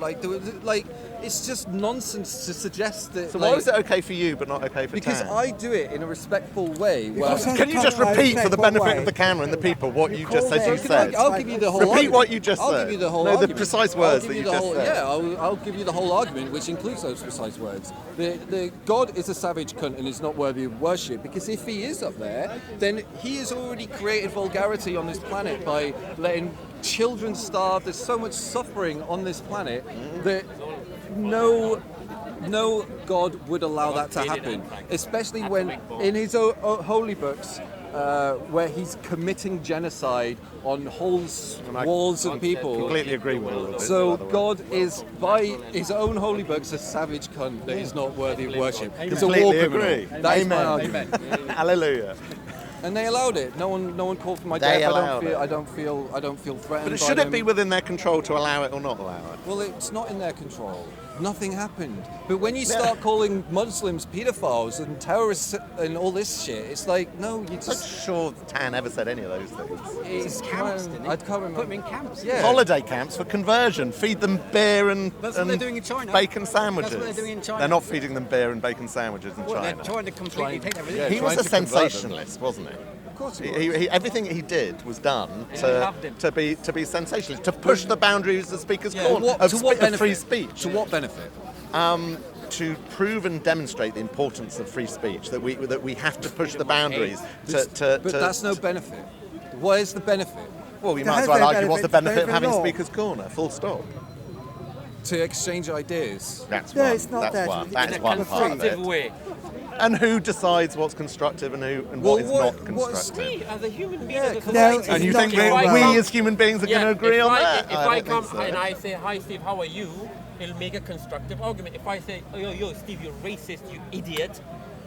Speaker 3: It's just nonsense to suggest that.
Speaker 2: So why was it okay for you but not okay for
Speaker 3: Because
Speaker 2: Tan?
Speaker 3: I do it in a respectful way.
Speaker 5: Because
Speaker 3: Where,
Speaker 2: Can you just
Speaker 5: I
Speaker 2: repeat for the
Speaker 5: respect
Speaker 2: benefit
Speaker 5: what
Speaker 2: of the
Speaker 5: way.
Speaker 2: camera and the people what you just
Speaker 5: call
Speaker 2: said you
Speaker 5: them-
Speaker 2: said?
Speaker 3: I'll give you the whole.
Speaker 2: Repeat
Speaker 3: argument.
Speaker 2: what you just
Speaker 3: I'll
Speaker 2: said.
Speaker 3: give you the whole
Speaker 2: No, the
Speaker 3: argument.
Speaker 2: precise
Speaker 3: I'll
Speaker 2: words
Speaker 3: give
Speaker 2: that
Speaker 3: you
Speaker 2: you
Speaker 3: the
Speaker 2: just
Speaker 3: whole,
Speaker 2: said.
Speaker 3: Yeah, I'll give you the whole argument, which includes those precise words. The God is a savage cunt and is not worthy of worship, because if he is up there, then he has already created vulgarity on this planet by letting children starve. There's so much suffering on this planet that no God would allow that to happen, especially when in his holy books, where he's committing genocide on whole walls of people.
Speaker 2: Completely agree with all of this.
Speaker 3: So
Speaker 2: by the way.
Speaker 3: God is, by his own holy books, a savage cunt that is not worthy of worship. It's a war
Speaker 2: Completely
Speaker 3: criminal.
Speaker 2: agree.
Speaker 3: That is my
Speaker 2: Amen.
Speaker 3: argument.
Speaker 2: Hallelujah.
Speaker 3: And they allowed it. No one called for my
Speaker 2: They
Speaker 3: death.
Speaker 2: allowed it.
Speaker 3: I don't feel threatened.
Speaker 2: But
Speaker 3: by
Speaker 2: should
Speaker 3: them.
Speaker 2: it be within their control to allow it or not allow it?
Speaker 3: Well, it's not in their control. Nothing happened. But when you start calling Muslims paedophiles and terrorists and all this shit, it's like, no, you
Speaker 2: I'm not
Speaker 3: just...
Speaker 2: sure Tan ever said any of those things.
Speaker 3: It's
Speaker 1: camps, didn't he?
Speaker 3: I can't remember.
Speaker 1: Put them in camps.
Speaker 3: Yeah.
Speaker 2: Holiday camps for conversion. Feed them beer and,
Speaker 1: That's what
Speaker 2: and
Speaker 1: they're doing in China.
Speaker 2: bacon sandwiches.
Speaker 1: That's what they're doing in China.
Speaker 2: They're not feeding them beer and bacon sandwiches in
Speaker 1: Well,
Speaker 2: China.
Speaker 1: they're trying to completely take everything.
Speaker 3: Yeah,
Speaker 2: He was
Speaker 3: trying
Speaker 2: a
Speaker 3: to convert them.
Speaker 2: sensationalist, wasn't he?
Speaker 3: Of course he was.
Speaker 2: Everything he did was done
Speaker 1: they loved him.
Speaker 2: to be sensationalist, to push the boundaries of Speaker's Corner,
Speaker 3: What-
Speaker 2: of,
Speaker 3: to what
Speaker 2: of
Speaker 3: benefit?
Speaker 2: free speech.
Speaker 3: To what benefit?
Speaker 2: To prove and demonstrate the importance of free speech, that we have to push the boundaries
Speaker 3: But that's no benefit. What is the benefit?
Speaker 2: Well, you
Speaker 5: There
Speaker 2: might as
Speaker 5: has
Speaker 2: well
Speaker 5: no
Speaker 2: argue what's the benefit of
Speaker 5: benefit
Speaker 2: having
Speaker 5: at all.
Speaker 2: Speaker's Corner, full stop.
Speaker 3: To exchange ideas.
Speaker 2: That's
Speaker 5: No,
Speaker 2: one.
Speaker 5: it's not
Speaker 2: that's
Speaker 5: that.
Speaker 2: one.
Speaker 5: In
Speaker 2: That is
Speaker 4: in a
Speaker 2: one part of
Speaker 4: constructive
Speaker 2: it.
Speaker 4: way.
Speaker 2: And who decides what's constructive and what is not constructive?
Speaker 4: Me, as a human being,
Speaker 3: Yeah,
Speaker 4: as a
Speaker 3: come
Speaker 5: No,
Speaker 4: society,
Speaker 5: it's
Speaker 2: And you
Speaker 5: not
Speaker 2: think
Speaker 5: going
Speaker 2: we
Speaker 5: well.
Speaker 2: as human beings are going to agree
Speaker 4: if
Speaker 2: on
Speaker 4: I,
Speaker 2: that?
Speaker 4: If
Speaker 2: I
Speaker 4: I
Speaker 2: don't
Speaker 4: come
Speaker 2: think so.
Speaker 4: and I say, hi Steve, how are you? It'll make a constructive argument. If I say, oh, yo, Steve, you're racist, you idiot,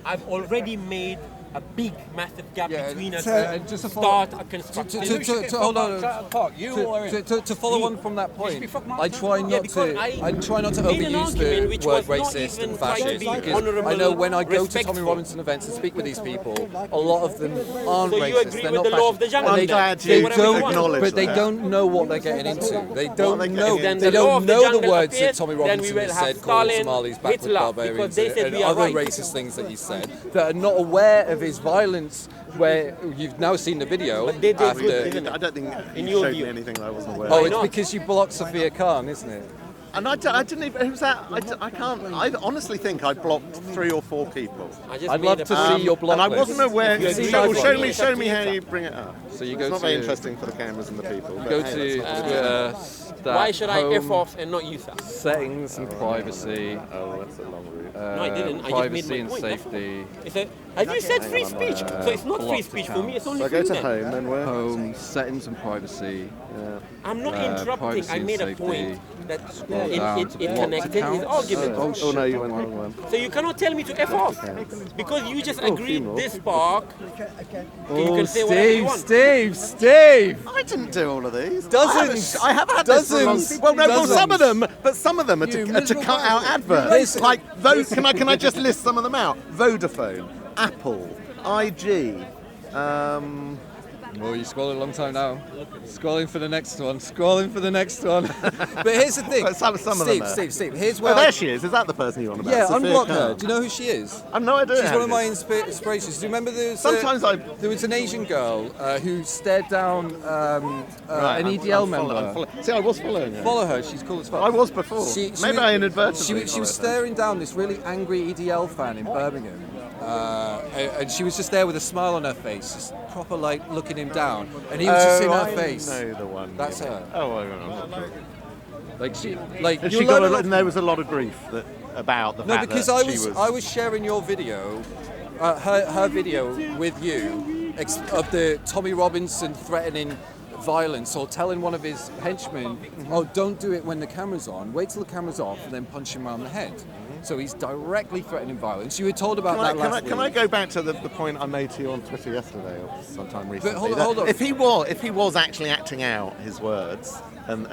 Speaker 4: I've already made a big, massive gap
Speaker 3: Yeah,
Speaker 4: between us
Speaker 3: so-
Speaker 4: and
Speaker 3: just to
Speaker 4: start
Speaker 3: follow-
Speaker 4: a constructive
Speaker 3: to hold on.
Speaker 1: You or him?
Speaker 3: To follow on from that point,
Speaker 1: be fuck Mark
Speaker 3: I try
Speaker 1: Zuckerberg.
Speaker 4: Yeah,
Speaker 3: not
Speaker 4: because
Speaker 3: to.
Speaker 4: I
Speaker 3: I try not to
Speaker 4: made an
Speaker 3: overuse
Speaker 4: argument
Speaker 3: the
Speaker 4: which
Speaker 3: word
Speaker 4: was not
Speaker 3: racist
Speaker 4: even
Speaker 3: and
Speaker 4: trying to
Speaker 3: fascist
Speaker 4: be
Speaker 3: because
Speaker 4: honourable,
Speaker 3: I know when I go to Tommy
Speaker 4: respectful.
Speaker 3: Robinson events and speak with these people, a lot of them aren't
Speaker 4: So
Speaker 3: racist.
Speaker 4: you agree
Speaker 3: They're
Speaker 4: with
Speaker 3: not
Speaker 4: the law of the
Speaker 3: fascist.
Speaker 4: jungle?
Speaker 2: I'm
Speaker 4: then?
Speaker 2: glad
Speaker 4: Say
Speaker 2: you
Speaker 4: whatever you want.
Speaker 2: acknowledge
Speaker 3: But they
Speaker 2: that.
Speaker 3: don't know what they're getting into. They don't
Speaker 2: they
Speaker 3: know.
Speaker 2: getting
Speaker 4: Then
Speaker 3: They
Speaker 4: the law
Speaker 3: don't
Speaker 4: of the
Speaker 3: know the
Speaker 4: jungle
Speaker 3: words that
Speaker 4: appeared,
Speaker 3: Tommy
Speaker 4: then we
Speaker 3: Robinson
Speaker 4: will
Speaker 3: has
Speaker 4: have
Speaker 3: said, calling
Speaker 4: Stalin,
Speaker 3: Somalis backward
Speaker 4: Hitler,
Speaker 3: barbarians,
Speaker 4: because they said
Speaker 3: and
Speaker 4: we are
Speaker 3: other
Speaker 4: right.
Speaker 3: racist things that he said that are not aware of his violence. Where you've now seen the video
Speaker 4: But they did
Speaker 3: after.
Speaker 4: good, didn't
Speaker 2: I don't think
Speaker 4: In
Speaker 2: you
Speaker 4: your
Speaker 2: showed
Speaker 4: view.
Speaker 2: me anything that I wasn't aware
Speaker 3: Oh,
Speaker 2: of.
Speaker 3: it's
Speaker 4: not?
Speaker 3: because you blocked Sophia Khan, isn't it?
Speaker 2: And I didn't even, who's that? I can't, I honestly think I blocked 3 or 4 people.
Speaker 4: I just
Speaker 3: I'd
Speaker 4: made
Speaker 3: love
Speaker 4: a
Speaker 3: to
Speaker 4: point.
Speaker 3: see your block
Speaker 2: And I
Speaker 3: list.
Speaker 2: wasn't aware.
Speaker 4: You agree
Speaker 2: Show,
Speaker 4: with
Speaker 2: show
Speaker 4: me?
Speaker 2: me,
Speaker 4: It's up
Speaker 2: show
Speaker 4: to
Speaker 2: me
Speaker 4: you,
Speaker 2: how
Speaker 4: sir.
Speaker 2: you bring it up.
Speaker 3: So you
Speaker 2: It's
Speaker 3: go
Speaker 2: not very
Speaker 3: to
Speaker 2: interesting for the cameras and the people. but
Speaker 3: go
Speaker 2: hey,
Speaker 3: to
Speaker 2: that's fine.
Speaker 3: Twitter.
Speaker 4: Why should I
Speaker 3: home,
Speaker 4: F off and not you, sir?
Speaker 3: Settings and privacy.
Speaker 2: Oh, that's a long route.
Speaker 4: No, I didn't. I just
Speaker 3: Privacy
Speaker 4: made
Speaker 3: and
Speaker 4: my point. That's all.
Speaker 3: safety.
Speaker 4: It's a, as you said, free speech. So it's not free
Speaker 3: blocked
Speaker 4: speech for me. It's only
Speaker 2: So I
Speaker 4: for
Speaker 2: go
Speaker 4: you
Speaker 2: to
Speaker 4: then.
Speaker 2: home, then where?
Speaker 3: Home, settings and privacy.
Speaker 4: I'm not interrupting.
Speaker 3: privacy
Speaker 4: I
Speaker 3: and
Speaker 4: made a
Speaker 3: safety.
Speaker 4: point that
Speaker 3: down
Speaker 4: it
Speaker 3: to
Speaker 4: connected his
Speaker 3: accounts.
Speaker 4: argument.
Speaker 2: Oh no, you went wrong one.
Speaker 4: So you cannot tell me to F off because you just agreed
Speaker 2: funeral.
Speaker 4: this spark. You
Speaker 3: Oh,
Speaker 4: can say whatever you
Speaker 3: Steve,
Speaker 4: want.
Speaker 3: Steve!
Speaker 2: I didn't do all of these.
Speaker 3: Dozens.
Speaker 2: I have had this for a long.
Speaker 3: Dozens.
Speaker 2: Well, no, well,
Speaker 3: Dozens.
Speaker 2: some of them, but some of them are
Speaker 3: You
Speaker 2: to
Speaker 3: miserable
Speaker 2: cut out
Speaker 3: bastard.
Speaker 2: adverts.
Speaker 3: You
Speaker 2: Like those. Can I just list some of them out? Vodafone, Apple, IG.
Speaker 3: Oh, you're scrolling a long time now. Scrolling for the next one. Scrolling for the next one. But here's the thing.
Speaker 2: But some of them
Speaker 3: Steve,
Speaker 2: are.
Speaker 3: Steve. Here's
Speaker 2: Oh,
Speaker 3: where
Speaker 2: there she is. Is that the person you're on about?
Speaker 3: Yeah,
Speaker 2: Sophia
Speaker 3: unblock her.
Speaker 2: Khan.
Speaker 3: Do you know who she is?
Speaker 2: I've no idea.
Speaker 3: She's
Speaker 2: how
Speaker 3: one of
Speaker 2: it
Speaker 3: my
Speaker 2: is.
Speaker 3: inspirations. Do you remember
Speaker 2: Sometimes
Speaker 3: there was an Asian girl who stared down
Speaker 2: Right,
Speaker 3: an
Speaker 2: I'm
Speaker 3: EDL
Speaker 2: follow-
Speaker 3: member?
Speaker 2: See, I was following her.
Speaker 3: Follow her. She's cool as fuck.
Speaker 2: I was before. Maybe I inadvertently
Speaker 3: She was
Speaker 2: followed her.
Speaker 3: staring down this really angry EDL fan in Birmingham, and she was just there with a smile on her face, just proper like looking him down, and he was just in her
Speaker 2: I
Speaker 3: face.
Speaker 2: know the one.
Speaker 3: That's
Speaker 2: you mean.
Speaker 3: her.
Speaker 2: Oh, I'm not sure.
Speaker 3: Like
Speaker 2: And
Speaker 3: you'll
Speaker 2: she got
Speaker 3: learn
Speaker 2: a,
Speaker 3: lot-
Speaker 2: and there was a lot of grief about the
Speaker 3: No,
Speaker 2: fact
Speaker 3: because
Speaker 2: that
Speaker 3: I was sharing your video, her video with you of the Tommy Robinson threatening violence or telling one of his henchmen, oh, don't do it when the camera's on, wait till the camera's off and then punch him around the head. So he's directly threatening violence. You were told about that last week.
Speaker 2: Can I go back to the point I made to you on Twitter yesterday or sometime recently?
Speaker 3: hold on,
Speaker 2: that
Speaker 3: hold on.
Speaker 2: If he was actually acting out his words and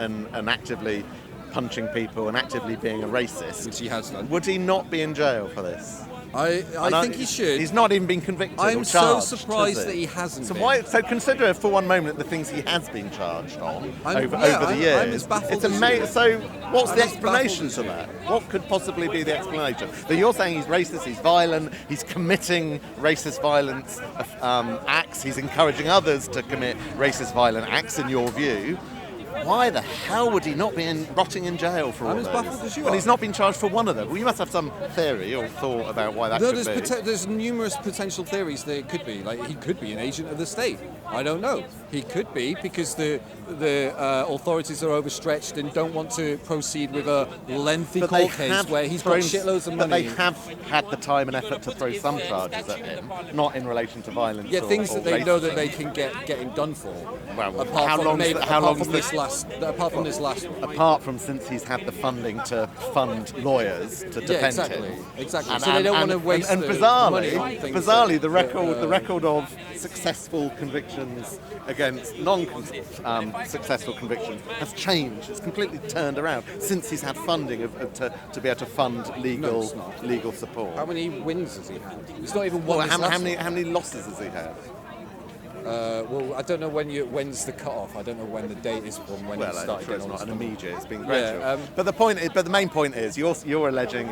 Speaker 2: actively punching people and actively being a racist,
Speaker 3: Which he has done.
Speaker 2: would he not be in jail for this?
Speaker 3: I think he should.
Speaker 2: He's not even been convicted or
Speaker 3: I'm
Speaker 2: charged.
Speaker 3: so surprised
Speaker 2: has
Speaker 3: that he hasn't
Speaker 2: So
Speaker 3: been.
Speaker 2: why? So consider for one moment the things he has been charged on over the
Speaker 3: I'm
Speaker 2: years.
Speaker 3: as baffled
Speaker 2: It's
Speaker 3: as
Speaker 2: amazing.
Speaker 3: you.
Speaker 2: So what's
Speaker 3: I'm
Speaker 2: the
Speaker 3: as
Speaker 2: explanation to
Speaker 3: baffled as
Speaker 2: that? What could possibly be the explanation? That you're saying he's racist, he's violent, he's committing racist violence acts, he's encouraging others to commit racist violent acts. In your view. Why the hell would he not be rotting in jail for all
Speaker 3: I'm as
Speaker 2: those?
Speaker 3: baffled as you
Speaker 2: And
Speaker 3: are.
Speaker 2: he's not been charged for one of them. Well, you must have some theory or thought about why that
Speaker 3: No,
Speaker 2: could be.
Speaker 3: there's numerous potential theories that it could be. Like he could be an agent of the state. I don't know. He could be because the authorities are overstretched and don't want to proceed with a lengthy
Speaker 2: But they
Speaker 3: court case
Speaker 2: have
Speaker 3: where he's got
Speaker 2: thrown-
Speaker 3: shitloads of
Speaker 2: But
Speaker 3: money.
Speaker 2: they have had the time and effort to throw some charges at him, not in relation to violence.
Speaker 3: Yeah,
Speaker 2: or,
Speaker 3: things
Speaker 2: or
Speaker 3: that they know that
Speaker 2: racism.
Speaker 3: they can get him done for.
Speaker 2: Well,
Speaker 3: apart
Speaker 2: how
Speaker 3: from
Speaker 2: long's
Speaker 3: maybe,
Speaker 2: the- how
Speaker 3: apart
Speaker 2: long's
Speaker 3: from
Speaker 2: the-
Speaker 3: this last, apart from this last one.
Speaker 2: Apart from since he's had the funding to fund lawyers to defend
Speaker 3: Yeah, exactly,
Speaker 2: him.
Speaker 3: exactly. So they don't want to waste
Speaker 2: and
Speaker 3: the
Speaker 2: bizarrely,
Speaker 3: money on things
Speaker 2: bizarrely,
Speaker 3: that-
Speaker 2: the record of successful convictions against non-successful convictions has changed. It's completely turned around since he's had funding to be able to fund legal support.
Speaker 3: How many wins has he had? It's not even one.
Speaker 2: Well, how many losses has he had?
Speaker 3: Well, I don't know when's the cut-off. I don't know when the date is from when he started
Speaker 2: sure it's
Speaker 3: getting
Speaker 2: not
Speaker 3: on
Speaker 2: an
Speaker 3: the
Speaker 2: immediate. It's been gradual.
Speaker 3: Yeah,
Speaker 2: but the main point is, you're alleging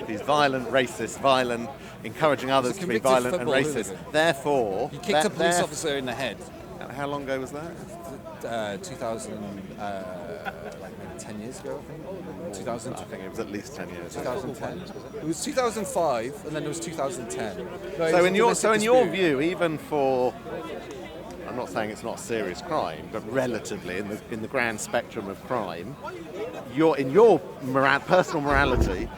Speaker 2: he's violent, racist, violent, encouraging others to be
Speaker 3: convicted
Speaker 2: violent and
Speaker 3: football
Speaker 2: racist.
Speaker 3: hooligan.
Speaker 2: Therefore,
Speaker 3: He kicked a police officer in the head.
Speaker 2: How long ago was that?
Speaker 3: 2000, like maybe 10 years ago, I think. 2000.
Speaker 2: I think it was at least 10 years.
Speaker 3: 2010. It was 2005, and then it was 2010. No,
Speaker 2: So in your
Speaker 3: dispute.
Speaker 2: view, even for, I'm not saying it's not a serious crime, but relatively in the grand spectrum of crime, in your personal morality,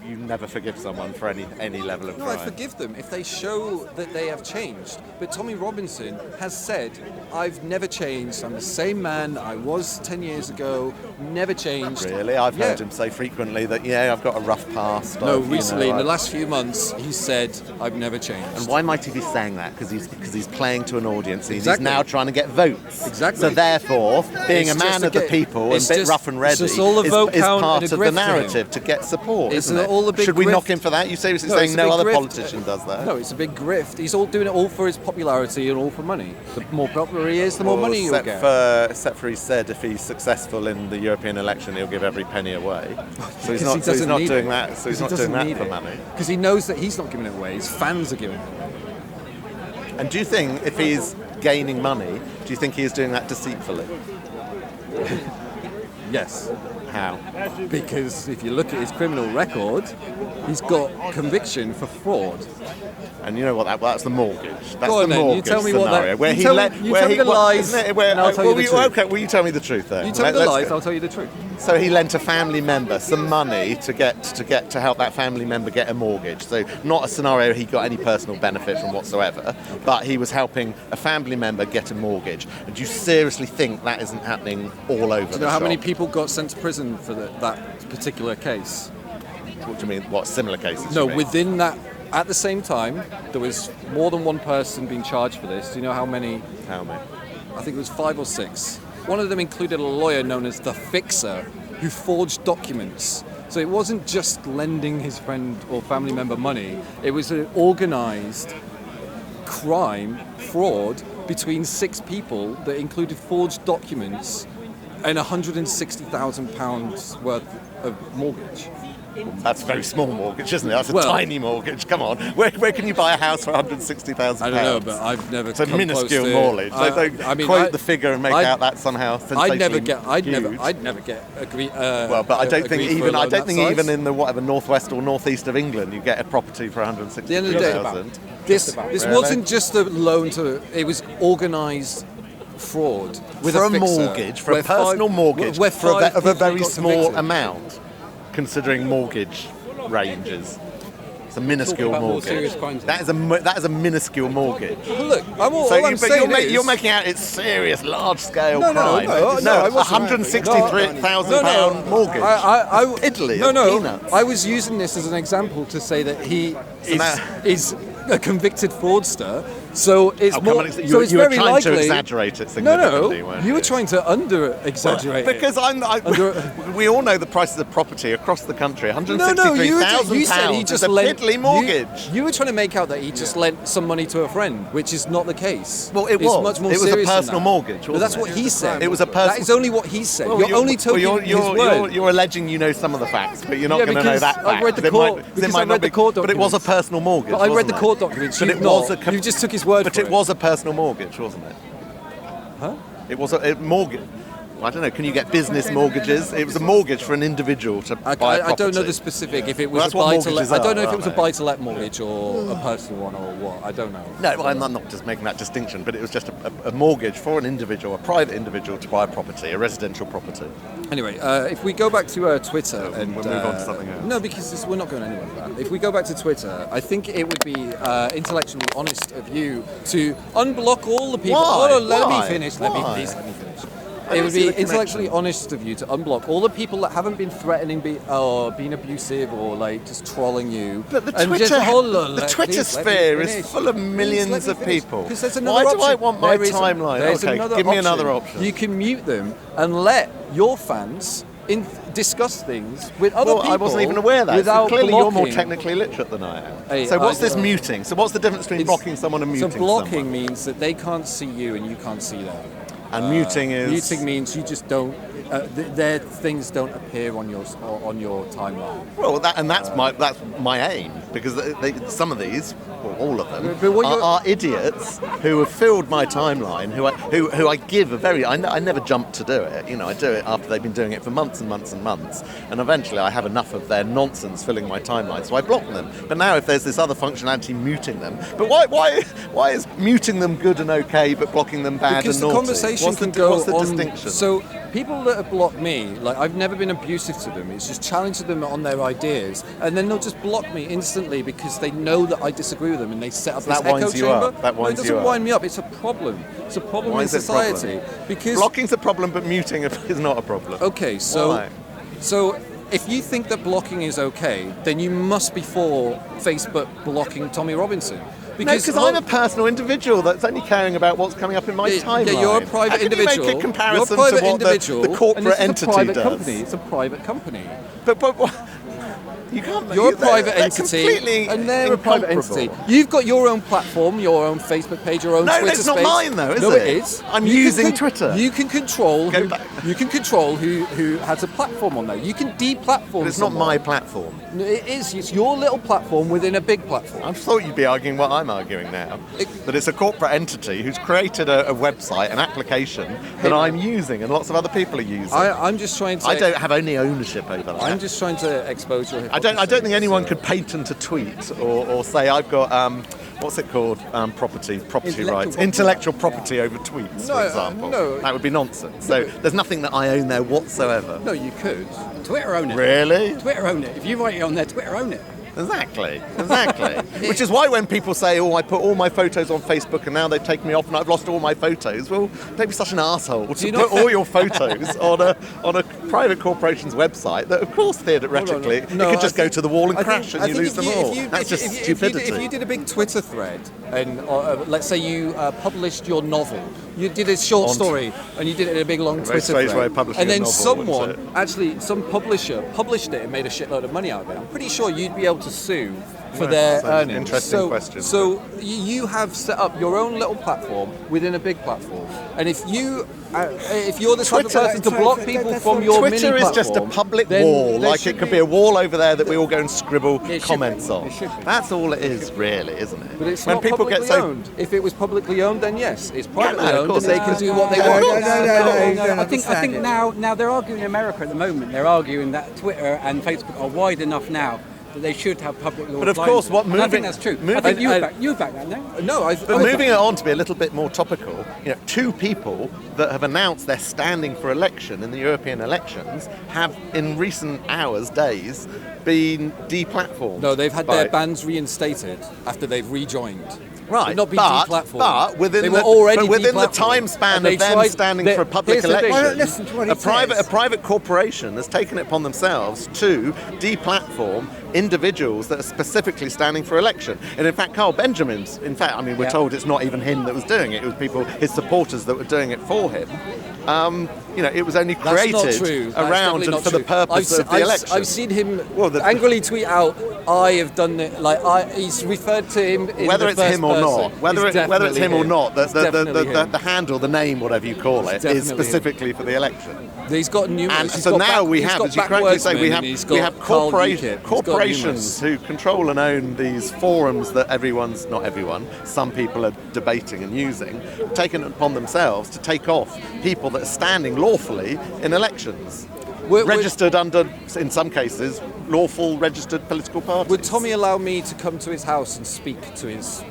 Speaker 2: you never forgive someone for any level of
Speaker 3: No,
Speaker 2: crime.
Speaker 3: I forgive them if they show that they have changed. But Tommy Robinson has said, I've never changed. I'm the same man I was 10 years ago. Never changed.
Speaker 2: Really? I've heard him say frequently that, I've got a rough past.
Speaker 3: No, recently, in the last few months, he said, I've never changed.
Speaker 2: And why might he be saying that? Because he's playing to an audience. And
Speaker 3: Exactly.
Speaker 2: He's now trying to get votes.
Speaker 3: Exactly.
Speaker 2: So therefore, being
Speaker 3: It's
Speaker 2: a man
Speaker 3: just
Speaker 2: of the
Speaker 3: to get-
Speaker 2: people and a
Speaker 3: it's
Speaker 2: bit
Speaker 3: just-
Speaker 2: rough and ready
Speaker 3: it's just all a
Speaker 2: is
Speaker 3: vote count
Speaker 2: part
Speaker 3: and a
Speaker 2: of the
Speaker 3: grift for him.
Speaker 2: narrative to get support,
Speaker 3: It's
Speaker 2: isn't it?
Speaker 3: all a big
Speaker 2: Should we knock
Speaker 3: grift.
Speaker 2: him for that? You seriously
Speaker 3: No,
Speaker 2: saying
Speaker 3: it's a
Speaker 2: no
Speaker 3: big
Speaker 2: other
Speaker 3: grift.
Speaker 2: politician does that?
Speaker 3: No, it's a big grift. He's all doing it all for his popularity and all for money. The more popular he is, the more
Speaker 2: Well,
Speaker 3: money you'll get.
Speaker 2: Except for he said if he's successful in the European election, he'll give every penny away. So he's
Speaker 3: Because
Speaker 2: not.
Speaker 3: he
Speaker 2: So he's
Speaker 3: doesn't
Speaker 2: not
Speaker 3: need
Speaker 2: doing
Speaker 3: it.
Speaker 2: that. So he's
Speaker 3: Because he
Speaker 2: not doing
Speaker 3: doesn't
Speaker 2: that
Speaker 3: need
Speaker 2: for
Speaker 3: it.
Speaker 2: money.
Speaker 3: Because he knows that he's not giving it away. His fans are giving it away.
Speaker 2: And do you think if he's gaining money, do you think he is doing that deceitfully?
Speaker 3: Yes.
Speaker 2: How?
Speaker 3: Because if you look at his criminal record, he's got conviction for fraud.
Speaker 2: And you know what? That's the mortgage. That's
Speaker 3: Go on
Speaker 2: the
Speaker 3: then, you
Speaker 2: mortgage
Speaker 3: tell me what
Speaker 2: scenario.
Speaker 3: that-
Speaker 2: Where
Speaker 3: you
Speaker 2: he
Speaker 3: tell me-
Speaker 2: let,
Speaker 3: you
Speaker 2: where
Speaker 3: tell me
Speaker 2: he,
Speaker 3: the
Speaker 2: well,
Speaker 3: lies,
Speaker 2: isn't it? Where,
Speaker 3: and I'll tell you the truth.
Speaker 2: Okay, will you tell me the truth then?
Speaker 3: You tell me the
Speaker 2: Let's
Speaker 3: lies,
Speaker 2: go.
Speaker 3: I'll tell you the truth.
Speaker 2: So he lent a family member some money to help that family member get a mortgage. So not a scenario he got any personal benefit from whatsoever, but he was helping a family member get a mortgage. And do you seriously think that isn't happening all over
Speaker 3: Do you
Speaker 2: the
Speaker 3: know how
Speaker 2: shop?
Speaker 3: many people got sent to prison for that particular case?
Speaker 2: What do you mean? What similar cases?
Speaker 3: No,
Speaker 2: you mean?
Speaker 3: within that, at the same time, there was more than one person being charged for this. Do you know how many?
Speaker 2: How many?
Speaker 3: I think it was 5 or 6. One of them included a lawyer known as the Fixer, who forged documents. So it wasn't just lending his friend or family member money, it was an organised crime, fraud, between 6 people that included forged documents and £160,000 worth of mortgage.
Speaker 2: That's a very small mortgage, isn't it? That's a
Speaker 3: Well-
Speaker 2: tiny mortgage. Come on, where can you buy a house for £160,000?
Speaker 3: I don't know, but I've never.
Speaker 2: It's a
Speaker 3: come
Speaker 2: minuscule
Speaker 3: close to,
Speaker 2: mortgage. Don't quote the figure and make out that somehow sensationally
Speaker 3: I'd never get agree.
Speaker 2: Well, but I don't think
Speaker 3: agreed for a loan that size.
Speaker 2: even in the northwest or northeast of England you get a property for
Speaker 3: At the end of the day,
Speaker 2: 160,000.
Speaker 3: this
Speaker 2: Really?
Speaker 3: wasn't just a loan to. It was organised fraud with
Speaker 2: for
Speaker 3: a
Speaker 2: a
Speaker 3: fixer,
Speaker 2: mortgage, for
Speaker 3: where
Speaker 2: a personal
Speaker 3: five-
Speaker 2: mortgage,
Speaker 3: where
Speaker 2: for
Speaker 3: five
Speaker 2: of a
Speaker 3: people
Speaker 2: very
Speaker 3: got
Speaker 2: small
Speaker 3: convicted.
Speaker 2: amount, considering mortgage ranges. It's a minuscule
Speaker 1: about more
Speaker 2: mortgage.
Speaker 1: serious crimes.
Speaker 2: That is a minuscule mortgage.
Speaker 3: Look, I'm all,
Speaker 2: So
Speaker 3: all I'm saying is,
Speaker 2: you're making out it's serious, large-scale
Speaker 3: No,
Speaker 2: crime.
Speaker 3: I wasn't.
Speaker 2: £163,000 mortgage. Italy,
Speaker 3: No,
Speaker 2: peanuts.
Speaker 3: I was using this as an example to say that he
Speaker 2: now-
Speaker 3: is a convicted fraudster. So it's
Speaker 2: Oh, come
Speaker 3: more.
Speaker 2: on,
Speaker 3: so
Speaker 2: you
Speaker 3: it's
Speaker 2: were
Speaker 3: very
Speaker 2: trying
Speaker 3: likely.
Speaker 2: to exaggerate it
Speaker 3: No,
Speaker 2: significantly, weren't
Speaker 3: you were trying to under-exaggerate it.
Speaker 2: Because we all know the prices of property across the country.
Speaker 3: No,
Speaker 2: £163,000
Speaker 3: you said he
Speaker 2: is
Speaker 3: just
Speaker 2: a
Speaker 3: lent
Speaker 2: piddly mortgage.
Speaker 3: You were trying to make out that he just lent some money to a friend, which is not the case.
Speaker 2: Well, it
Speaker 3: It's
Speaker 2: was.
Speaker 3: much more
Speaker 2: It was a
Speaker 3: serious than
Speaker 2: personal
Speaker 3: that.
Speaker 2: mortgage,
Speaker 3: But
Speaker 2: wasn't
Speaker 3: that's
Speaker 2: it?
Speaker 3: what he said.
Speaker 2: It was a
Speaker 3: That is only what he said. You're only talking his word.
Speaker 2: You're alleging you know some of the facts, but you're not
Speaker 3: Yeah,
Speaker 2: going to know
Speaker 3: because
Speaker 2: that
Speaker 3: I
Speaker 2: fact.
Speaker 3: read the
Speaker 2: 'cause it
Speaker 3: court-
Speaker 2: might- 'cause it
Speaker 3: because
Speaker 2: might
Speaker 3: I
Speaker 2: not
Speaker 3: read the
Speaker 2: be-
Speaker 3: court
Speaker 2: But it was a
Speaker 3: documents.
Speaker 2: personal mortgage,
Speaker 3: But I read
Speaker 2: wasn't
Speaker 3: the
Speaker 2: it?
Speaker 3: court documents.
Speaker 2: But
Speaker 3: You've
Speaker 2: it was
Speaker 3: not.
Speaker 2: a
Speaker 3: You just took his word
Speaker 2: But
Speaker 3: for
Speaker 2: it was a personal mortgage, wasn't it?
Speaker 3: Huh?
Speaker 2: It was a mortgage. I don't know. Can you get business mortgages? It was a mortgage for an individual to buy a property.
Speaker 3: I don't know the specific. If it was
Speaker 2: Well, that's
Speaker 3: a
Speaker 2: what
Speaker 3: buy-to-let,
Speaker 2: mortgages
Speaker 3: I don't
Speaker 2: are,
Speaker 3: know if it was a
Speaker 2: aren't they?
Speaker 3: buy-to-let mortgage or a personal one or what. I don't know.
Speaker 2: No, well, I'm not just making that distinction, but it was just a mortgage for an individual, a private individual, to buy a property, a residential property.
Speaker 3: Anyway, if we go back to Twitter and
Speaker 2: we'll move on to something else.
Speaker 3: No, because we're not going anywhere with that. If we go back to Twitter, I think it would be intellectually honest of you to unblock all the people.
Speaker 2: Why?
Speaker 3: Oh, let
Speaker 2: Why?
Speaker 3: me finish.
Speaker 2: Why?
Speaker 3: Let me finish. It would
Speaker 2: see
Speaker 3: be
Speaker 2: the
Speaker 3: intellectually honest of you to unblock all the people that haven't been threatening, or being abusive, or like just trolling you.
Speaker 2: But the
Speaker 3: and
Speaker 2: Twitter,
Speaker 3: just, hold on,
Speaker 2: the
Speaker 3: let-
Speaker 2: Twitter
Speaker 3: please, let me
Speaker 2: sphere is
Speaker 3: finish.
Speaker 2: full of
Speaker 3: Please,
Speaker 2: millions
Speaker 3: let me
Speaker 2: of
Speaker 3: finish.
Speaker 2: people.
Speaker 3: 'Cause there's another
Speaker 2: Why do
Speaker 3: option.
Speaker 2: I want my
Speaker 3: There is-
Speaker 2: timeline?
Speaker 3: there's
Speaker 2: Okay,
Speaker 3: another
Speaker 2: give me
Speaker 3: option.
Speaker 2: another option.
Speaker 3: You can mute them and let your fans discuss things with other people.
Speaker 2: I wasn't even aware of that. So
Speaker 3: without
Speaker 2: clearly, you're more
Speaker 3: blocking.
Speaker 2: technically literate than I am.
Speaker 3: Hey,
Speaker 2: so what's
Speaker 3: I-
Speaker 2: this muting? So what's the difference between
Speaker 3: It's-
Speaker 2: blocking someone and muting
Speaker 3: So blocking
Speaker 2: someone?
Speaker 3: means that they can't see you and you can't see them.
Speaker 2: And muting is
Speaker 3: Muting means you just don't. Their things don't appear on your timeline.
Speaker 2: Well, that's my aim, because some of these, well, all of them,
Speaker 3: But what you're-
Speaker 2: are idiots who have filled my timeline. Who I give a very. I never jump to do it. You know, I do it after they've been doing it for months and months and months, and eventually I have enough of their nonsense filling my timeline, so I block them. But now, if there's this other functionality muting them, but why is muting them good and okay, but blocking them bad
Speaker 3: Because
Speaker 2: and
Speaker 3: the
Speaker 2: naughty?
Speaker 3: conversation
Speaker 2: What's
Speaker 3: can
Speaker 2: the,
Speaker 3: go
Speaker 2: what's the
Speaker 3: on.
Speaker 2: distinction?
Speaker 3: So people that have blocked me, like I've never been abusive to them. It's just challenging them on their ideas, and then they'll just block me instantly because they know that I disagree with them, and they set up
Speaker 2: So
Speaker 3: this
Speaker 2: that
Speaker 3: echo
Speaker 2: winds you
Speaker 3: chamber.
Speaker 2: up. That
Speaker 3: No, it
Speaker 2: winds you
Speaker 3: doesn't
Speaker 2: up.
Speaker 3: wind me up. It's a problem. It's a problem
Speaker 2: Why
Speaker 3: in
Speaker 2: is it a problem?
Speaker 3: society because.
Speaker 2: Blocking's a problem, but muting is not a problem.
Speaker 3: Okay, so
Speaker 2: Why?
Speaker 3: so if you think that blocking is okay, then you must be for Facebook blocking Tommy Robinson.
Speaker 2: No, because I'm a personal individual that's only caring about what's coming up in my timeline.
Speaker 3: Yeah, you're a private
Speaker 2: How can
Speaker 3: individual.
Speaker 2: you make a comparison
Speaker 3: you're a private
Speaker 2: to what
Speaker 3: individual,
Speaker 2: the corporate
Speaker 3: and this is a
Speaker 2: entity
Speaker 3: private
Speaker 2: does?
Speaker 3: company. It's a private company.
Speaker 2: But you can't.
Speaker 3: You're a
Speaker 2: they're-
Speaker 3: private
Speaker 2: they're
Speaker 3: entity,
Speaker 2: completely
Speaker 3: and they're a private
Speaker 2: incomparable.
Speaker 3: entity. You've got your own platform, your own Facebook page, your own
Speaker 2: No,
Speaker 3: Twitter
Speaker 2: it's not
Speaker 3: space.
Speaker 2: mine though, is
Speaker 3: no,
Speaker 2: it?
Speaker 3: it is.
Speaker 2: I'm
Speaker 3: You can
Speaker 2: using Twitter.
Speaker 3: You can control.
Speaker 2: Go
Speaker 3: Who,
Speaker 2: back.
Speaker 3: you can control who has a platform on there. You can de-platform.
Speaker 2: But it's not
Speaker 3: someone.
Speaker 2: my platform.
Speaker 3: No, it is. It's your little platform within a big platform.
Speaker 2: I thought you'd be arguing what I'm arguing now. That it's a corporate entity who's created a website, an application that I'm using and lots of other people are using.
Speaker 3: I'm just trying to.
Speaker 2: I don't have any ownership over that.
Speaker 3: I'm just trying to expose your.
Speaker 2: I don't think anyone
Speaker 3: so-
Speaker 2: could patent a tweet or say I've got what's it called, property rights, intellectual property over tweets,
Speaker 3: No,
Speaker 2: for example.
Speaker 3: no.
Speaker 2: That would be nonsense. So there's nothing that I own there whatsoever.
Speaker 3: No, you could.
Speaker 1: Twitter own it.
Speaker 2: Really?
Speaker 1: Twitter own it. If you write it on there, Twitter own it.
Speaker 2: Exactly. Which is why when people say, "Oh, I put all my photos on Facebook and now they've taken me off and I've lost all my photos," well, don't be such an asshole to put all your photos on a private corporation's website. That, of course, theoretically,
Speaker 3: No,
Speaker 2: it could just
Speaker 3: I
Speaker 2: go
Speaker 3: think-
Speaker 2: to the wall and
Speaker 3: I
Speaker 2: crash,
Speaker 3: think-
Speaker 2: and you
Speaker 3: I
Speaker 2: lose
Speaker 3: think
Speaker 2: them
Speaker 3: if
Speaker 2: all.
Speaker 3: you-
Speaker 2: That's just
Speaker 3: if you-
Speaker 2: stupidity.
Speaker 3: If you did a big Twitter thread and let's say you published your novel, you did a short story and you did it in a big long
Speaker 2: Very
Speaker 3: Twitter
Speaker 2: strange
Speaker 3: thread,
Speaker 2: way of publishing
Speaker 3: and
Speaker 2: a
Speaker 3: then
Speaker 2: novel, wouldn't
Speaker 3: someone, actually some publisher, published it and made a shitload of money out of it. I'm pretty sure you'd be able to sue for
Speaker 2: Right,
Speaker 3: their
Speaker 2: that's an
Speaker 3: earnings.
Speaker 2: interesting question.
Speaker 3: So you have set up your own little platform within a big platform, and if you're the type of person to block people from your mini
Speaker 2: Twitter is
Speaker 3: platform,
Speaker 2: just a public
Speaker 3: then
Speaker 2: wall,
Speaker 3: there
Speaker 2: like
Speaker 3: should
Speaker 2: it could be a wall over there that we all go and scribble
Speaker 1: It should
Speaker 2: comments
Speaker 1: be.
Speaker 2: on.
Speaker 1: It should be.
Speaker 2: That's all it is, really, isn't it?
Speaker 3: But it's
Speaker 2: when
Speaker 3: not
Speaker 2: people
Speaker 3: publicly
Speaker 2: get so
Speaker 3: owned. If it was publicly owned, then yes, it's privately
Speaker 2: no, of
Speaker 3: owned,
Speaker 2: course
Speaker 3: and they
Speaker 2: it
Speaker 3: can
Speaker 2: is.
Speaker 3: do what they
Speaker 2: No,
Speaker 3: want.
Speaker 2: no,
Speaker 1: I think now they're arguing in America at the moment. They're arguing that Twitter and Facebook are wide enough now that they should have public law.
Speaker 2: But of course, what
Speaker 1: I think
Speaker 2: moving-
Speaker 1: that's true. I
Speaker 2: moving-
Speaker 1: think
Speaker 3: and-
Speaker 1: you back that, no?
Speaker 3: No,
Speaker 2: But moving it on to be a little bit more topical, two people that have announced they're standing for election in the European elections have, in recent hours, days, been deplatformed.
Speaker 3: No, they've had
Speaker 2: by-
Speaker 3: their bans reinstated after they've rejoined.
Speaker 2: Right,
Speaker 3: They've not been
Speaker 2: but
Speaker 3: deplatformed.
Speaker 2: within
Speaker 3: they
Speaker 2: the,
Speaker 3: were already
Speaker 2: but within the
Speaker 3: deplatformed.
Speaker 2: time span
Speaker 3: And they
Speaker 2: of them
Speaker 3: tried-
Speaker 2: standing
Speaker 3: they-
Speaker 2: for a public
Speaker 3: here's the thing.
Speaker 2: election,
Speaker 5: Well, listen to what he says.
Speaker 2: a private corporation has taken it upon themselves to deplatform individuals that are specifically standing for election. And in fact, Carl Benjamin's, we're
Speaker 1: Yeah.
Speaker 2: told it's not even him that was doing it, it was people, his supporters that were doing it for him. It was only
Speaker 3: That's
Speaker 2: created
Speaker 3: not true. That's
Speaker 2: around
Speaker 3: definitely
Speaker 2: and
Speaker 3: not
Speaker 2: for
Speaker 3: true.
Speaker 2: the purpose of the election.
Speaker 3: I've seen him
Speaker 2: Well,
Speaker 3: angrily tweet out, "I have done it." He's referred to him in
Speaker 2: whether
Speaker 3: the
Speaker 2: it's
Speaker 3: first
Speaker 2: him or
Speaker 3: person.
Speaker 2: not, whether it's him
Speaker 3: definitely
Speaker 2: or not,
Speaker 3: It's definitely him.
Speaker 2: the handle, the name, whatever you call it, is
Speaker 3: definitely him.
Speaker 2: specifically for the election.
Speaker 3: He's got numerous.
Speaker 2: And
Speaker 3: he's
Speaker 2: so
Speaker 3: got
Speaker 2: now
Speaker 3: back-
Speaker 2: we
Speaker 3: he's
Speaker 2: have,
Speaker 3: got
Speaker 2: as you correctly say,
Speaker 3: Backwordsman
Speaker 2: we
Speaker 3: and he's
Speaker 2: have
Speaker 3: got Carl Ukip. He's got
Speaker 2: corporations
Speaker 3: numerous.
Speaker 2: who control and own these forums that not everyone, some people are debating and using, taken it upon themselves to take off people that are standing lawfully in elections.
Speaker 3: Would-
Speaker 2: Registered under, in some cases, lawful registered political parties.
Speaker 3: Would Tommy allow me to come to his house and speak to his?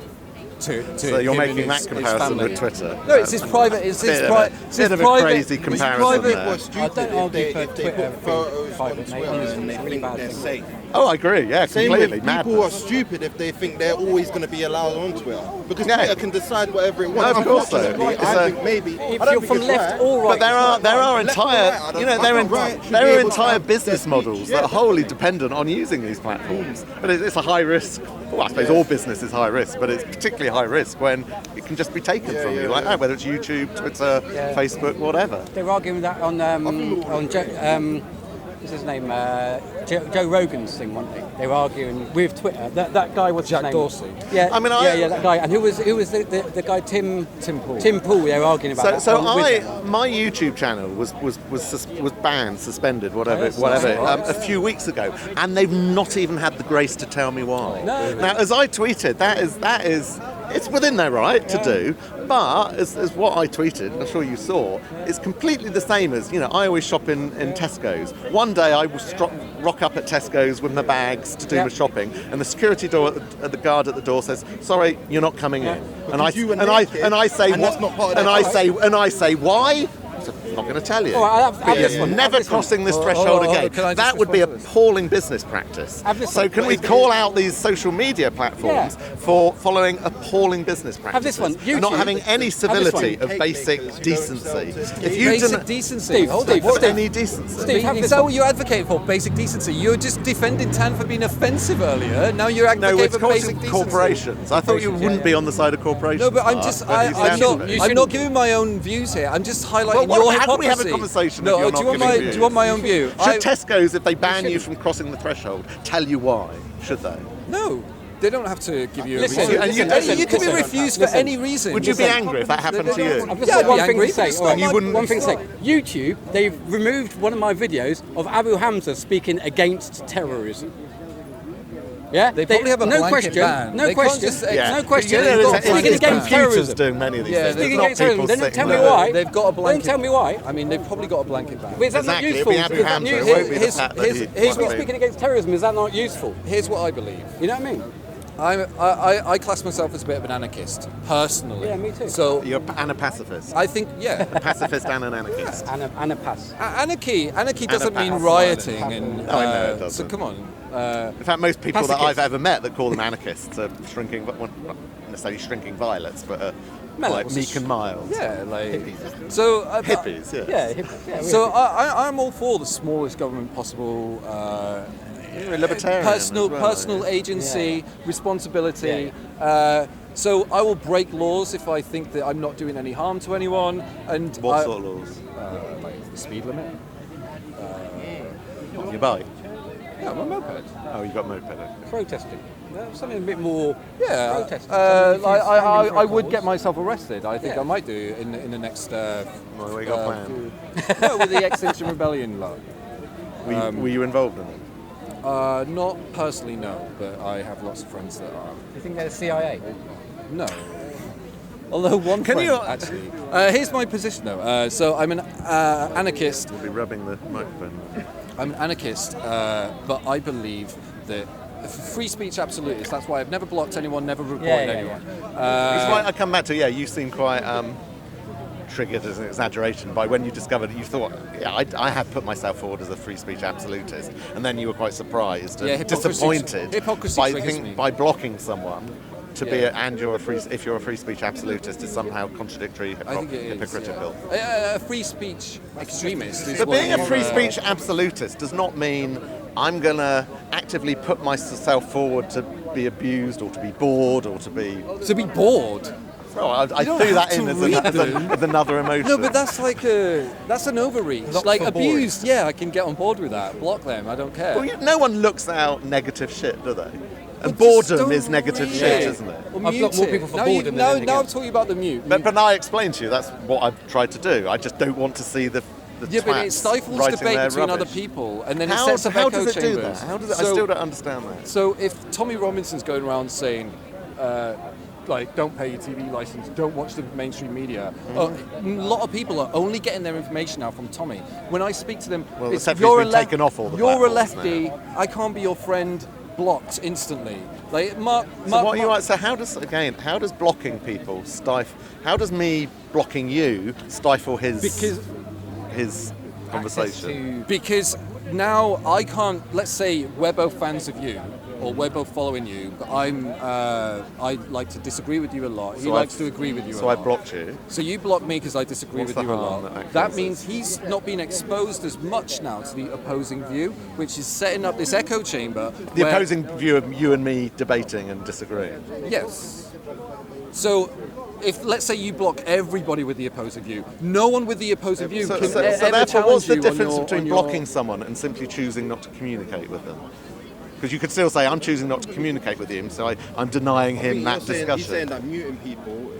Speaker 3: To
Speaker 2: So you're
Speaker 3: him
Speaker 2: making
Speaker 3: and
Speaker 2: that
Speaker 3: his
Speaker 2: comparison
Speaker 3: family?
Speaker 2: with Twitter?
Speaker 3: No, it's his private. It's his
Speaker 2: Bit of a-
Speaker 3: private.
Speaker 2: bit of a crazy comparison
Speaker 3: private,
Speaker 2: there.
Speaker 5: What's stupid
Speaker 1: I don't argue
Speaker 5: if
Speaker 1: for
Speaker 5: they
Speaker 1: Twitter
Speaker 5: put photos
Speaker 1: private,
Speaker 5: on
Speaker 1: mate.
Speaker 5: Twitter
Speaker 1: Honestly,
Speaker 5: and they
Speaker 1: it's really
Speaker 5: think
Speaker 1: bad
Speaker 5: they're
Speaker 1: thing.
Speaker 5: safe.
Speaker 2: Oh, I agree. Yeah,
Speaker 5: Same
Speaker 2: completely.
Speaker 5: with people are
Speaker 2: Madness.
Speaker 5: stupid if they think they're always going to be allowed on Twitter. Because
Speaker 2: Yeah.
Speaker 5: Twitter can decide whatever it
Speaker 2: No,
Speaker 5: wants.
Speaker 2: of course so.
Speaker 5: Unfortunately,
Speaker 2: It's
Speaker 5: I
Speaker 2: a-
Speaker 5: think maybe...
Speaker 1: If
Speaker 5: I don't
Speaker 1: you're
Speaker 5: think
Speaker 1: from
Speaker 5: it's
Speaker 1: left
Speaker 5: right.
Speaker 1: or right,
Speaker 2: But there are
Speaker 5: Left or right, I
Speaker 2: entire
Speaker 5: think right should be
Speaker 2: there are
Speaker 5: able to
Speaker 2: entire
Speaker 5: have
Speaker 2: business
Speaker 5: their
Speaker 2: models
Speaker 5: speech.
Speaker 2: that are
Speaker 5: Yeah.
Speaker 2: wholly dependent on using these platforms. But it's a high risk. Well, I suppose all business is high risk, but it's particularly high risk when it can just be taken from you like that, whether it's YouTube, Twitter, Facebook, whatever.
Speaker 1: They're arguing that on what's his name? Joe Rogan's thing, weren't they? They were arguing with Twitter. That guy was
Speaker 3: Jack Dorsey.
Speaker 1: Yeah,
Speaker 2: I mean,
Speaker 1: yeah, that guy. And who was the guy? Tim Pool. Tim Pool. They were arguing about that.
Speaker 2: So
Speaker 1: with them.
Speaker 2: my YouTube channel was banned, suspended, whatever,
Speaker 1: Yes,
Speaker 2: whatever,
Speaker 1: that's
Speaker 2: a few weeks ago, and they've not even had the grace to tell me why.
Speaker 1: No.
Speaker 2: Now, as I tweeted, that is it's within their right to do, but as what I tweeted, I'm sure you saw, it's completely the same as, you know, I always shop in Tesco's. One day I will rock up at Tesco's with my bags to do my shopping, and the security guard at the door says, "Sorry, you're not coming in." And I
Speaker 5: you were
Speaker 2: and
Speaker 5: naked,
Speaker 2: I say
Speaker 5: and
Speaker 2: what?
Speaker 5: that's not part of
Speaker 2: And
Speaker 5: their
Speaker 2: I say why? I'm not going to tell you.
Speaker 1: All right, have
Speaker 2: But
Speaker 1: this
Speaker 2: you're
Speaker 1: one, have
Speaker 2: never
Speaker 1: this one.
Speaker 2: crossing this
Speaker 3: Hold
Speaker 2: threshold
Speaker 3: on,
Speaker 2: again.
Speaker 3: can I just
Speaker 2: That would be
Speaker 3: respond to this?
Speaker 2: appalling business practice.
Speaker 1: Have this
Speaker 2: So
Speaker 1: one.
Speaker 2: can we call out these social media platforms for following appalling business practices?
Speaker 1: Have this one.
Speaker 2: And not
Speaker 1: YouTube.
Speaker 2: having any civility
Speaker 1: one.
Speaker 2: of basic decency. If you
Speaker 3: Basic
Speaker 2: do
Speaker 3: decency.
Speaker 1: Steve,
Speaker 3: Hold
Speaker 1: Steve,
Speaker 3: on.
Speaker 2: what any decency?
Speaker 1: Steve, have
Speaker 3: Is
Speaker 1: this
Speaker 3: that
Speaker 1: one.
Speaker 3: what you advocate for? Basic decency. You were just defending Tan for being offensive earlier. Now you're
Speaker 2: No,
Speaker 3: advocating
Speaker 2: it's
Speaker 3: for basic decency.
Speaker 2: corporations. I thought you wouldn't be on the side of corporations.
Speaker 3: No, but I'm
Speaker 2: Mark,
Speaker 3: just.
Speaker 2: but you sound to me.
Speaker 3: I'm not giving my own views here. I'm just highlighting
Speaker 2: Well,
Speaker 3: your
Speaker 2: how can we have a
Speaker 3: hypocrisy.
Speaker 2: conversation
Speaker 3: No,
Speaker 2: if you're
Speaker 3: do you
Speaker 2: not
Speaker 3: want
Speaker 2: giving
Speaker 3: my?
Speaker 2: views?
Speaker 3: Do you want my own view?
Speaker 2: Should Tesco's, if they ban you from crossing the threshold, tell you why? Should they?
Speaker 3: No, they don't have to give you a
Speaker 1: Listen,
Speaker 3: reason.
Speaker 2: and you-
Speaker 3: You can be
Speaker 1: listen,
Speaker 3: refused for
Speaker 1: listen.
Speaker 3: any reason.
Speaker 2: Would you be angry if that happened to you?
Speaker 1: I've just
Speaker 3: Yeah,
Speaker 1: got
Speaker 3: I'd
Speaker 1: one
Speaker 3: be
Speaker 1: thing
Speaker 3: angry,
Speaker 1: to say.
Speaker 3: but it's
Speaker 1: all right,
Speaker 3: not my-
Speaker 1: one thing to say.
Speaker 3: it's
Speaker 1: YouTube, they've removed one of my videos of Abu Hamza speaking against terrorism. Yeah,
Speaker 3: They probably have a
Speaker 1: no
Speaker 3: blanket
Speaker 1: question,
Speaker 3: ban.
Speaker 1: no
Speaker 3: They can't
Speaker 1: question,
Speaker 3: just-
Speaker 1: no question.
Speaker 2: You know,
Speaker 3: They've got
Speaker 2: it's
Speaker 1: Speaking against
Speaker 2: computers
Speaker 1: terrorism.
Speaker 2: doing many of these
Speaker 3: Yeah,
Speaker 2: things.
Speaker 1: Speaking
Speaker 2: It's not
Speaker 1: against terrorism.
Speaker 2: people
Speaker 1: Then
Speaker 2: sitting
Speaker 1: tell me
Speaker 2: there.
Speaker 1: why.
Speaker 3: They've got a blanket.
Speaker 1: Don't tell me why.
Speaker 3: I mean, they've probably got a blanket ban.
Speaker 1: But is that
Speaker 2: Exactly,
Speaker 1: not
Speaker 2: it'll
Speaker 1: useful?
Speaker 2: be Abu
Speaker 1: Is that
Speaker 2: Hamza,
Speaker 1: useful?
Speaker 2: it won't be the
Speaker 3: Here's-
Speaker 2: fact that
Speaker 3: here's-
Speaker 2: he-
Speaker 3: here's
Speaker 2: won't
Speaker 3: what-
Speaker 2: be.
Speaker 1: Speaking against terrorism, is that not useful?
Speaker 3: Here's what I believe.
Speaker 1: You know what I mean?
Speaker 3: I class myself as a bit of an anarchist, personally.
Speaker 1: Yeah, me too.
Speaker 3: So
Speaker 2: You're and a pacifist.
Speaker 3: I think, yeah.
Speaker 2: A pacifist and an anarchist.
Speaker 1: And a pass.
Speaker 3: Anarchy doesn't mean
Speaker 2: pass.
Speaker 3: rioting, and
Speaker 2: No, I know it
Speaker 3: so
Speaker 2: doesn't.
Speaker 3: come on.
Speaker 2: In fact, most people that
Speaker 1: Pacifists.
Speaker 2: I've ever met that call them anarchists are shrinking, well, not necessarily shrinking violets, but like meek and mild.
Speaker 3: Yeah, like so.
Speaker 2: Hippies, yeah.
Speaker 1: Yeah,
Speaker 3: So I'm all for the smallest government possible.
Speaker 2: You're a libertarian.
Speaker 3: Personal
Speaker 2: as well,
Speaker 3: personal
Speaker 2: yeah.
Speaker 3: agency, responsibility.
Speaker 1: Yeah.
Speaker 3: So I will break laws if I think that I'm not doing any harm to anyone. And
Speaker 2: What sort of laws?
Speaker 3: like the speed limit.
Speaker 2: On your bike?
Speaker 3: Yeah, I'm a moped.
Speaker 2: Oh, you got a moped. Okay.
Speaker 1: Protesting. Something a bit more.
Speaker 3: Yeah,
Speaker 1: Protesting.
Speaker 3: I would get myself arrested. I think
Speaker 1: Yeah.
Speaker 3: I might do in the next.
Speaker 2: Well, what you got planned?
Speaker 3: No, with the Extinction Rebellion law.
Speaker 2: Were you involved in it?
Speaker 3: Not personally, no, but I have lots of friends that are.
Speaker 1: Do you think they're the CIA?
Speaker 3: No. Although one
Speaker 2: Can
Speaker 3: friend,
Speaker 2: you-
Speaker 3: actually. Here's my position, though. So I'm an anarchist.
Speaker 2: You'll be rubbing the microphone.
Speaker 3: I'm an anarchist, but I believe that free speech absolutist. That's why I've never blocked anyone, never reported
Speaker 1: Yeah,
Speaker 3: anyone.
Speaker 2: It's why I come back to, yeah, you seem quite triggered as an exaggeration by when you discovered you thought, yeah, I have put myself forward as a free speech absolutist, and then you were quite surprised and
Speaker 3: Yeah, hypocrisy-
Speaker 2: disappointed
Speaker 3: hypocrisy
Speaker 2: by,
Speaker 3: triggers me.
Speaker 2: by blocking someone to be
Speaker 3: Yeah.
Speaker 2: and if you're a free speech absolutist is somehow contradictory,
Speaker 3: I think it is.
Speaker 2: hypocritical.
Speaker 3: Yeah. A free speech extremist is
Speaker 2: But
Speaker 3: what
Speaker 2: being a
Speaker 3: you,
Speaker 2: free speech absolutist does not mean I'm going to actively put myself forward to be abused or to be bored or to be...
Speaker 3: to be bored.
Speaker 2: Well, I
Speaker 3: don't
Speaker 2: threw
Speaker 3: have
Speaker 2: that
Speaker 3: to
Speaker 2: in
Speaker 3: read
Speaker 2: as another emotion.
Speaker 3: No, but that's like that's an overreach.
Speaker 5: Not
Speaker 3: Like
Speaker 5: for boring.
Speaker 3: abused, yeah, I can get on board with that. Block them, I don't care.
Speaker 2: Well, no one looks out negative shit, do they? And
Speaker 3: But just
Speaker 2: boredom
Speaker 3: don't
Speaker 2: is negative
Speaker 3: read
Speaker 2: shit,
Speaker 3: it.
Speaker 2: isn't it?
Speaker 3: Or
Speaker 1: I've
Speaker 3: mute
Speaker 1: blocked more
Speaker 3: it.
Speaker 1: people for
Speaker 3: Now
Speaker 1: boredom than
Speaker 3: now
Speaker 1: anything
Speaker 3: I'm
Speaker 1: else.
Speaker 3: talking about the mute.
Speaker 2: But I explained to you that's what I've tried to do. I just don't want to see the
Speaker 3: yeah, but it
Speaker 2: twats
Speaker 3: stifles
Speaker 2: writing
Speaker 3: debate
Speaker 2: their
Speaker 3: between other
Speaker 2: rubbish.
Speaker 3: people, and then it
Speaker 2: How,
Speaker 3: sets up
Speaker 2: how
Speaker 3: echo
Speaker 2: does it do
Speaker 3: chambers.
Speaker 2: that? How does it, I
Speaker 3: So-
Speaker 2: still don't understand that.
Speaker 3: So if Tommy Robinson's going around saying, like, don't pay your TV license, don't watch the mainstream media,
Speaker 2: Mm-hmm.
Speaker 3: a lot of people are only getting their information now from Tommy. When I speak to them,
Speaker 2: Well,
Speaker 3: it's,
Speaker 2: except
Speaker 3: you're
Speaker 2: he's
Speaker 3: a
Speaker 2: been taken off all the
Speaker 3: you're a
Speaker 2: platforms
Speaker 3: lefty, I can't be your friend, blocked instantly. Like, Mark,
Speaker 2: So what you are, so how does blocking people stifle? How does me blocking you stifle his
Speaker 1: Because
Speaker 2: his conversation?
Speaker 3: Because now I can't. Let's say we're both fans of you, or we're both following you, but I like to disagree with you a lot. He likes to agree with you a
Speaker 2: So I
Speaker 3: lot.
Speaker 2: blocked you.
Speaker 3: So you block me because I disagree
Speaker 2: What's
Speaker 3: with
Speaker 2: the
Speaker 3: you a
Speaker 2: harm
Speaker 3: lot.
Speaker 2: that
Speaker 3: That
Speaker 2: causes?
Speaker 3: means he's not being exposed as much now to the opposing view, which is setting up this echo chamber.
Speaker 2: The
Speaker 3: where-
Speaker 2: opposing view of you and me debating and disagreeing.
Speaker 3: Yes. So, if let's say you block everybody with the opposing view, no one with the opposing view
Speaker 2: So,
Speaker 3: can
Speaker 2: so,
Speaker 3: ever
Speaker 2: so therefore,
Speaker 3: challenge
Speaker 2: what's the
Speaker 3: you on
Speaker 2: difference
Speaker 3: your-
Speaker 2: between
Speaker 3: on your-
Speaker 2: blocking someone and simply choosing not to communicate with them? Because you could still say, I'm choosing not to communicate with him, so I'm denying
Speaker 5: I
Speaker 2: him
Speaker 5: think
Speaker 2: that
Speaker 5: you're saying,
Speaker 2: discussion.
Speaker 5: he's saying that muting people,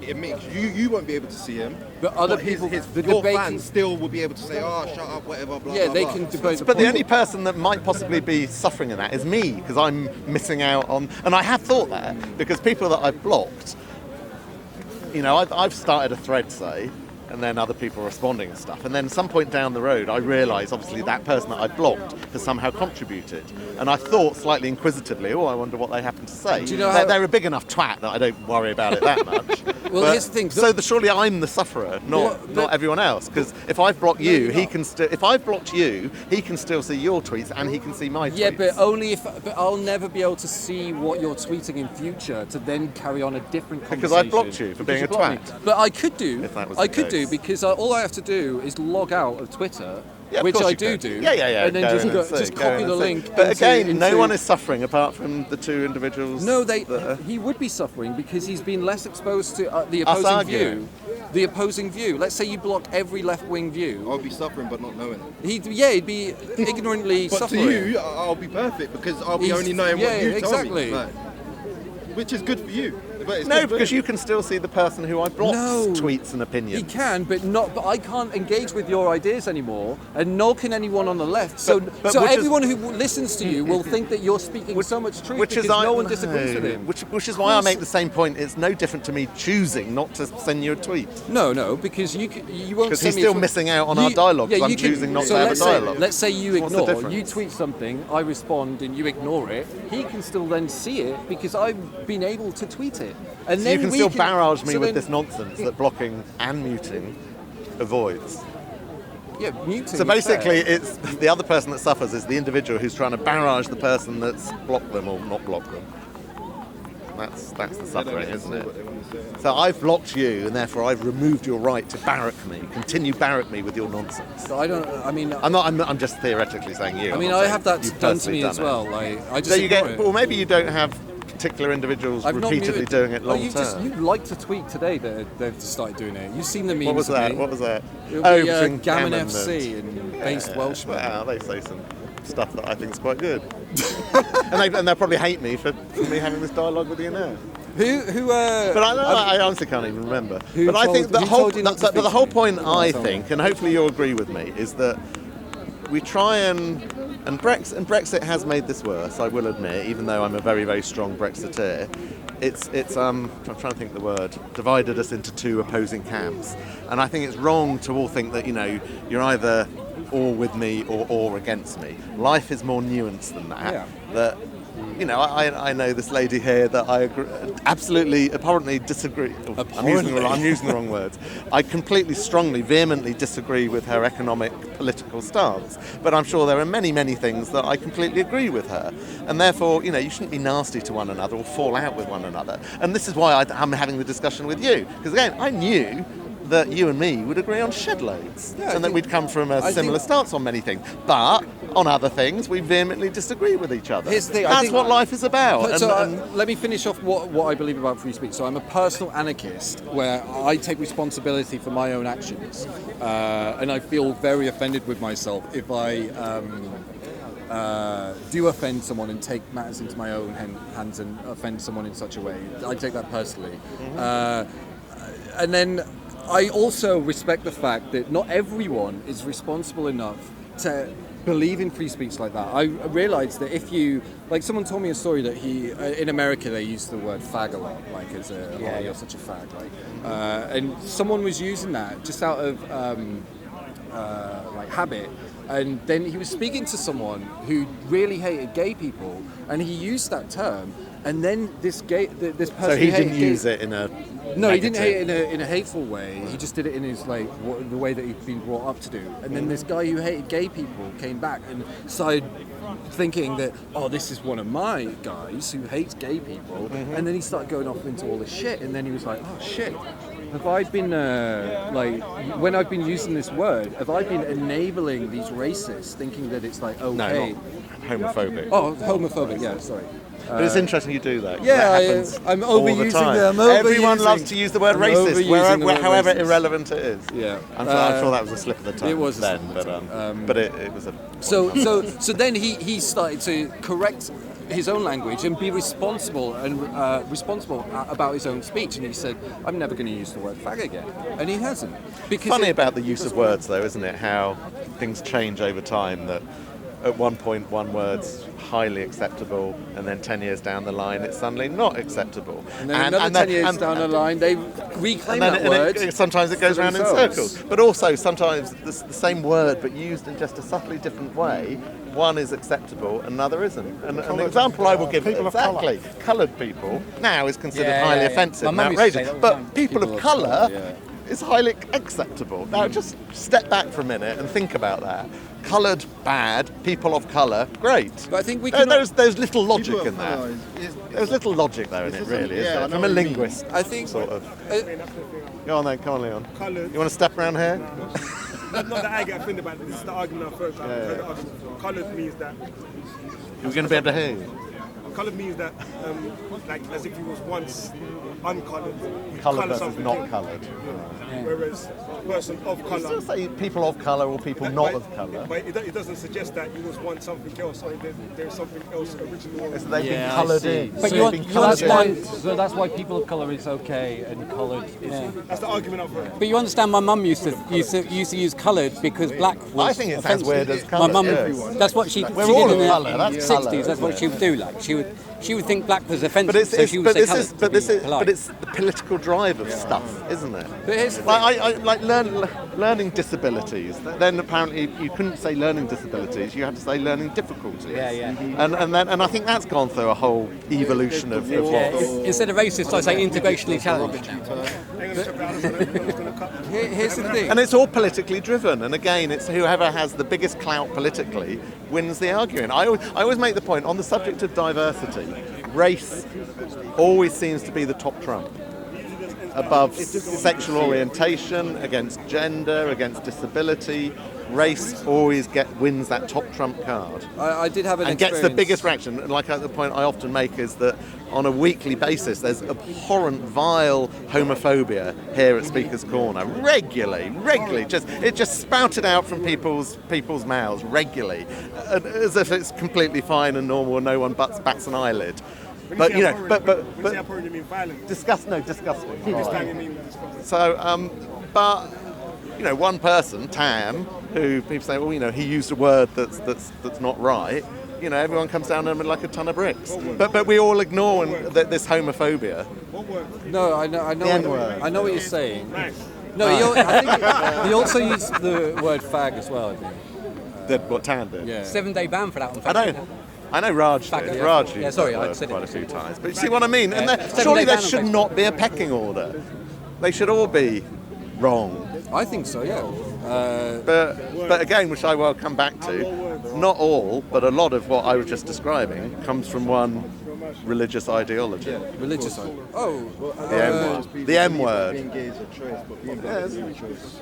Speaker 5: it makes you won't be able to see him.
Speaker 3: But other
Speaker 5: his,
Speaker 3: people-
Speaker 5: his,
Speaker 3: the
Speaker 5: your
Speaker 3: debate-
Speaker 5: fans still will be able to say, oh, shut up, whatever, blah,
Speaker 3: Yeah,
Speaker 5: blah,
Speaker 3: they
Speaker 5: blah.
Speaker 3: can debate.
Speaker 2: But the only person that might possibly be suffering in that is me, because I'm missing out on. And I have thought that, because people that I've blocked, you know, I've started a thread, say, and then other people are responding and stuff. And then some point down the road, I realise, obviously, that person that I blocked has somehow contributed. And I thought slightly inquisitively, oh, I wonder what they happen to say.
Speaker 3: Do you know how-
Speaker 2: They're a big enough twat that I don't worry about it that much.
Speaker 3: Well,
Speaker 2: But-
Speaker 3: here's the thing.
Speaker 2: So surely I'm the sufferer, not everyone else. Because if I've blocked you,
Speaker 3: you're
Speaker 2: he
Speaker 3: not.
Speaker 2: can still. If I've blocked you, he can still see your tweets and he can see my tweets.
Speaker 3: Yeah, but only if. But I'll never be able to see what you're tweeting in future to then carry on a different conversation.
Speaker 2: Because I blocked you for
Speaker 3: Because
Speaker 2: being
Speaker 3: you
Speaker 2: a
Speaker 3: blocked
Speaker 2: twat.
Speaker 3: me. But I could do.
Speaker 2: If that was
Speaker 3: I
Speaker 2: the
Speaker 3: could do
Speaker 2: case.
Speaker 3: because all I have to do is log out of Twitter,
Speaker 2: Yeah, of
Speaker 3: which
Speaker 2: course
Speaker 3: I
Speaker 2: you
Speaker 3: do
Speaker 2: could.
Speaker 3: do.
Speaker 2: Yeah.
Speaker 3: And then
Speaker 2: go
Speaker 3: just
Speaker 2: in and see,
Speaker 3: just
Speaker 2: go
Speaker 3: copy
Speaker 2: in
Speaker 3: the
Speaker 2: and see.
Speaker 3: link.
Speaker 2: But
Speaker 3: into-
Speaker 2: again, no
Speaker 3: into-
Speaker 2: one is suffering apart from the two individuals.
Speaker 3: No,
Speaker 2: that
Speaker 3: he would be suffering because he's been less exposed to the
Speaker 2: Us
Speaker 3: opposing
Speaker 2: arguing.
Speaker 3: view. The opposing view. Let's say you block every left-wing view.
Speaker 5: I'll be suffering but not knowing it.
Speaker 3: He'd be ignorantly
Speaker 5: But
Speaker 3: suffering.
Speaker 5: to you, I'll be perfect because I'll be
Speaker 3: He's-
Speaker 5: only knowing
Speaker 3: yeah,
Speaker 5: what you
Speaker 3: exactly.
Speaker 5: tell me. Like, which is good for you. But it's
Speaker 2: No,
Speaker 5: good for
Speaker 2: because
Speaker 5: him.
Speaker 2: you can still see the person who I blocked
Speaker 3: No.
Speaker 2: tweets and opinions.
Speaker 3: He can, but not. But I can't engage with your ideas anymore, and nor can anyone on the left. So,
Speaker 2: but
Speaker 3: so
Speaker 2: which is-
Speaker 3: everyone who listens to you will think that you're speaking so much truth because no one disagrees with him.
Speaker 2: Which is why I make the same point. It's no different to me choosing not to send you a tweet.
Speaker 3: No, because you won't.
Speaker 2: Because
Speaker 3: send
Speaker 2: he's
Speaker 3: me a
Speaker 2: still
Speaker 3: tweet.
Speaker 2: missing out on our dialogue, so I'm
Speaker 3: you can-
Speaker 2: choosing not
Speaker 3: so
Speaker 2: to have a
Speaker 3: let's
Speaker 2: dialogue.
Speaker 3: Let's say you
Speaker 2: What's the
Speaker 3: ignore.
Speaker 2: difference?
Speaker 3: You tweet something, I respond, and you ignore it. He can still then see it because I've been able to tweet it, and
Speaker 2: So
Speaker 3: then
Speaker 2: you can
Speaker 3: we
Speaker 2: still barrage me
Speaker 3: so
Speaker 2: with
Speaker 3: then-
Speaker 2: this nonsense that blocking and muting avoids.
Speaker 3: Yeah, muting.
Speaker 2: So
Speaker 3: is
Speaker 2: basically,
Speaker 3: fair.
Speaker 2: it's the other person that suffers is the individual who's trying to barrage the person that's blocked them or not blocked them. That's the suffering, isn't it? So I've blocked you, and therefore I've removed your right to barrack me. Continue barrack me with your nonsense.
Speaker 3: I don't. I mean,
Speaker 2: I'm just theoretically saying you.
Speaker 3: I
Speaker 2: I'm
Speaker 3: mean,
Speaker 2: not
Speaker 3: I
Speaker 2: saying
Speaker 3: have that
Speaker 2: you've
Speaker 3: done to me
Speaker 2: personally
Speaker 3: as
Speaker 2: done it.
Speaker 3: well. Like, I just
Speaker 2: So you
Speaker 3: ignore
Speaker 2: get,
Speaker 3: it.
Speaker 2: well, maybe you don't have particular individuals
Speaker 3: I've not
Speaker 2: repeatedly
Speaker 3: muted-
Speaker 2: doing it long
Speaker 3: you
Speaker 2: term.
Speaker 3: You liked to tweet today that they've started doing it. You've seen the memes.
Speaker 2: What was
Speaker 3: of
Speaker 2: that?
Speaker 3: me.
Speaker 2: What was that?
Speaker 3: It'll be,
Speaker 2: between
Speaker 3: Gammon
Speaker 2: Gammon
Speaker 3: FC and based Welshman.
Speaker 2: Well, they say some stuff that I think is quite good, and they'll probably hate me for me having this dialogue with you now.
Speaker 3: Who?
Speaker 2: But I honestly can't even remember.
Speaker 3: Who
Speaker 2: But I think
Speaker 3: told-
Speaker 2: the
Speaker 3: who
Speaker 2: whole
Speaker 3: told you not to
Speaker 2: the
Speaker 3: speak
Speaker 2: whole
Speaker 3: to me?
Speaker 2: point
Speaker 3: Come on,
Speaker 2: I
Speaker 3: tell me.
Speaker 2: think, and hopefully you'll agree with me, is that we try and Brexit has made this worse. I will admit, even though I'm a very very strong Brexiteer. It's I'm trying to think of the word, divided us into two opposing camps, and I think it's wrong to all think that you're either all with me or against me. Life is more nuanced than that.
Speaker 3: Yeah.
Speaker 2: That I know this lady here that I absolutely abhorrently disagree. I'm using the wrong words. I completely, strongly, vehemently disagree with her economic, political stance. But I'm sure there are many, many things that I completely agree with her. And therefore, you shouldn't be nasty to one another or fall out with one another. And this is why I'm having the discussion with you. Because again, I knew that you and me would agree on shed loads,
Speaker 3: Yeah, I
Speaker 2: and that
Speaker 3: think-
Speaker 2: we'd come from a
Speaker 3: I
Speaker 2: similar
Speaker 3: think-
Speaker 2: stance on many things. But on other things, we vehemently disagree with each other.
Speaker 3: Here's the thing, I
Speaker 2: That's
Speaker 3: think-
Speaker 2: what life is about.
Speaker 3: So
Speaker 2: and
Speaker 3: let me finish off what I believe about free speech. So I'm a personal anarchist where I take responsibility for my own actions, and I feel very offended with myself if I do offend someone and take matters into my own hands and offend someone in such a way. I take that personally. And then I also respect the fact that not everyone is responsible enough to believe in free speech like that. I realized that if you, like, someone told me a story that in America they use the word fag a lot, like as a, you're such a fag, like, and someone was using that just out of like habit. And then he was speaking to someone who really hated gay people, and he used that term. And then this person.
Speaker 2: So he
Speaker 3: hated
Speaker 2: didn't use it in a.
Speaker 3: No, he didn't hate
Speaker 2: negative-
Speaker 3: it in a hateful way. He just did it in his the way that he'd been brought up to do. And then this guy who hated gay people came back and started thinking that, oh, this is one of my guys who hates gay people. And then he started going off into all this shit. And then he was like, oh shit, have I been when I've been using this word, have I been enabling these racists, thinking that it's like okay?
Speaker 2: No, not homophobic.
Speaker 3: Oh, homophobic. Yeah, sorry.
Speaker 2: But it's interesting you do that. 'cause
Speaker 3: Yeah,
Speaker 2: that happens
Speaker 3: I'm
Speaker 2: all the
Speaker 3: overusing
Speaker 2: time.
Speaker 3: them,
Speaker 2: Everyone
Speaker 3: overusing.
Speaker 2: loves to use the word
Speaker 3: I'm
Speaker 2: racist,
Speaker 3: overusing the word
Speaker 2: however
Speaker 3: racist.
Speaker 2: irrelevant it is.
Speaker 3: Yeah.
Speaker 2: I'm sure that was a slip of the tongue.
Speaker 3: it was a
Speaker 2: then,
Speaker 3: slip of the
Speaker 2: but it was a.
Speaker 3: So then he started to correct his own language and be responsible about his own speech. And he said, "I'm never going to use the word fag again," and he hasn't. Because
Speaker 2: Funny about the use of words, though, isn't it? How things change over time. That at one point one word's highly acceptable, and then 10 years down the line it's suddenly not acceptable.
Speaker 3: And then another 10 years down the line, they reclaim that word.
Speaker 2: Sometimes it goes
Speaker 3: for
Speaker 2: around in
Speaker 3: themselves.
Speaker 2: circles. But also sometimes the same word but used in just a subtly different way. One is acceptable, another isn't. And an example I will give, exactly, coloured people now is considered highly offensive and
Speaker 1: My mum used to say
Speaker 2: outrageous.
Speaker 1: that all the time.
Speaker 2: But people of colour is highly acceptable. Now just step back for a minute and think about that. Coloured, bad. People of colour, great.
Speaker 3: But I think we can.
Speaker 2: There's little logic
Speaker 5: People
Speaker 2: in
Speaker 5: of
Speaker 2: that.
Speaker 5: colour
Speaker 2: There's little logic there in it, really,
Speaker 5: yeah, I
Speaker 2: isn't it?
Speaker 5: know
Speaker 2: From a
Speaker 5: what you mean.
Speaker 2: linguist,
Speaker 3: I think
Speaker 2: sort of.
Speaker 3: uh,
Speaker 2: Go on then, come on, Leon.
Speaker 6: Coloured.
Speaker 2: You want to step around here?
Speaker 6: Not that I get offended about it. This is the argument I've heard. I've heard the argument. Coloured means that.
Speaker 2: We're going to be able to hear you.
Speaker 6: Coloured means that, like, as if he was once uncoloured.
Speaker 2: Coloured versus not coloured.
Speaker 6: Whereas a person of
Speaker 2: Still
Speaker 6: colour.
Speaker 2: say people of colour or people not of colour.
Speaker 6: But it doesn't suggest that he was once something else, or there's something else original.
Speaker 2: So they've been
Speaker 3: Yeah, I
Speaker 2: coloured
Speaker 3: see.
Speaker 2: in.
Speaker 1: But
Speaker 2: So
Speaker 1: you,
Speaker 2: they've been
Speaker 1: you
Speaker 2: coloured in.
Speaker 1: understand.
Speaker 7: So that's why people of colour is okay and coloured isn't.
Speaker 6: That's the argument I've heard.
Speaker 1: But you understand, my mum used to use coloured because black was.
Speaker 2: I think it sounds
Speaker 1: offensive.
Speaker 2: weird as
Speaker 1: My
Speaker 2: coloured,
Speaker 1: mum,
Speaker 2: yes.
Speaker 1: that's what she
Speaker 2: We're
Speaker 1: did
Speaker 2: all
Speaker 1: in the
Speaker 2: colour, that's
Speaker 1: 60s.
Speaker 2: colour,
Speaker 1: That's what
Speaker 2: isn't
Speaker 1: she would do. Like she would think black was offensive,
Speaker 2: But it's,
Speaker 1: so she would say coloured.
Speaker 2: but it's the political drive of stuff, isn't it?
Speaker 3: But here's the
Speaker 2: Like I like learning disabilities. Then apparently you couldn't say learning disabilities. You had to say learning difficulties.
Speaker 1: Yeah, yeah.
Speaker 2: And I think that's gone through a whole evolution of
Speaker 1: Instead of racist, I say integrationally challenged.
Speaker 3: here's the thing.
Speaker 2: And it's all politically driven. And again, it's whoever has the biggest clout politically wins the arguing. I always make the point on the subject of diversity. Race always seems to be the top trump. Above sexual orientation, against gender, against disability, race always wins that top trump card.
Speaker 3: I did have an
Speaker 2: And gets the
Speaker 3: experience.
Speaker 2: biggest reaction. And like the point I often make is that on a weekly basis there's abhorrent, vile homophobia here at Speaker's Corner. Regularly. It just spouted out from people's mouths regularly. As if it's completely fine and normal and no one bats an eyelid. But
Speaker 6: When you say abhorrent, you mean violent.
Speaker 2: disgusting.
Speaker 6: This time you mean disgusting.
Speaker 2: So, but one person, Tam, who people say, well, he used a word that's not right. Everyone comes down on him like a ton of bricks. But we all ignore this homophobia.
Speaker 6: What word?
Speaker 3: No, I know
Speaker 2: The N-word.
Speaker 3: I know what you're saying.
Speaker 6: Nice.
Speaker 3: No, I think he also used the word fag as well. I think.
Speaker 2: What Tam did.
Speaker 3: Yeah.
Speaker 1: 7-day ban for that one.
Speaker 2: I know Raj
Speaker 1: Fact,
Speaker 2: did.
Speaker 1: yeah.
Speaker 2: Raj
Speaker 1: Yeah,
Speaker 2: used
Speaker 1: sorry,
Speaker 2: that
Speaker 1: I
Speaker 2: word
Speaker 1: said
Speaker 2: quite
Speaker 1: it.
Speaker 2: a few times. But you see what I mean? And
Speaker 1: Yeah.
Speaker 2: surely there
Speaker 1: ban on
Speaker 2: should
Speaker 1: Facebook.
Speaker 2: not be a pecking order. They should all be wrong.
Speaker 3: I think so. Yeah.
Speaker 2: But again, which I will come back to, not all, but a lot of what I was just describing comes from one religious ideology.
Speaker 3: Religious. Oh.
Speaker 2: The M word. The M word.
Speaker 5: Being gay is a choice, but being black is a choice.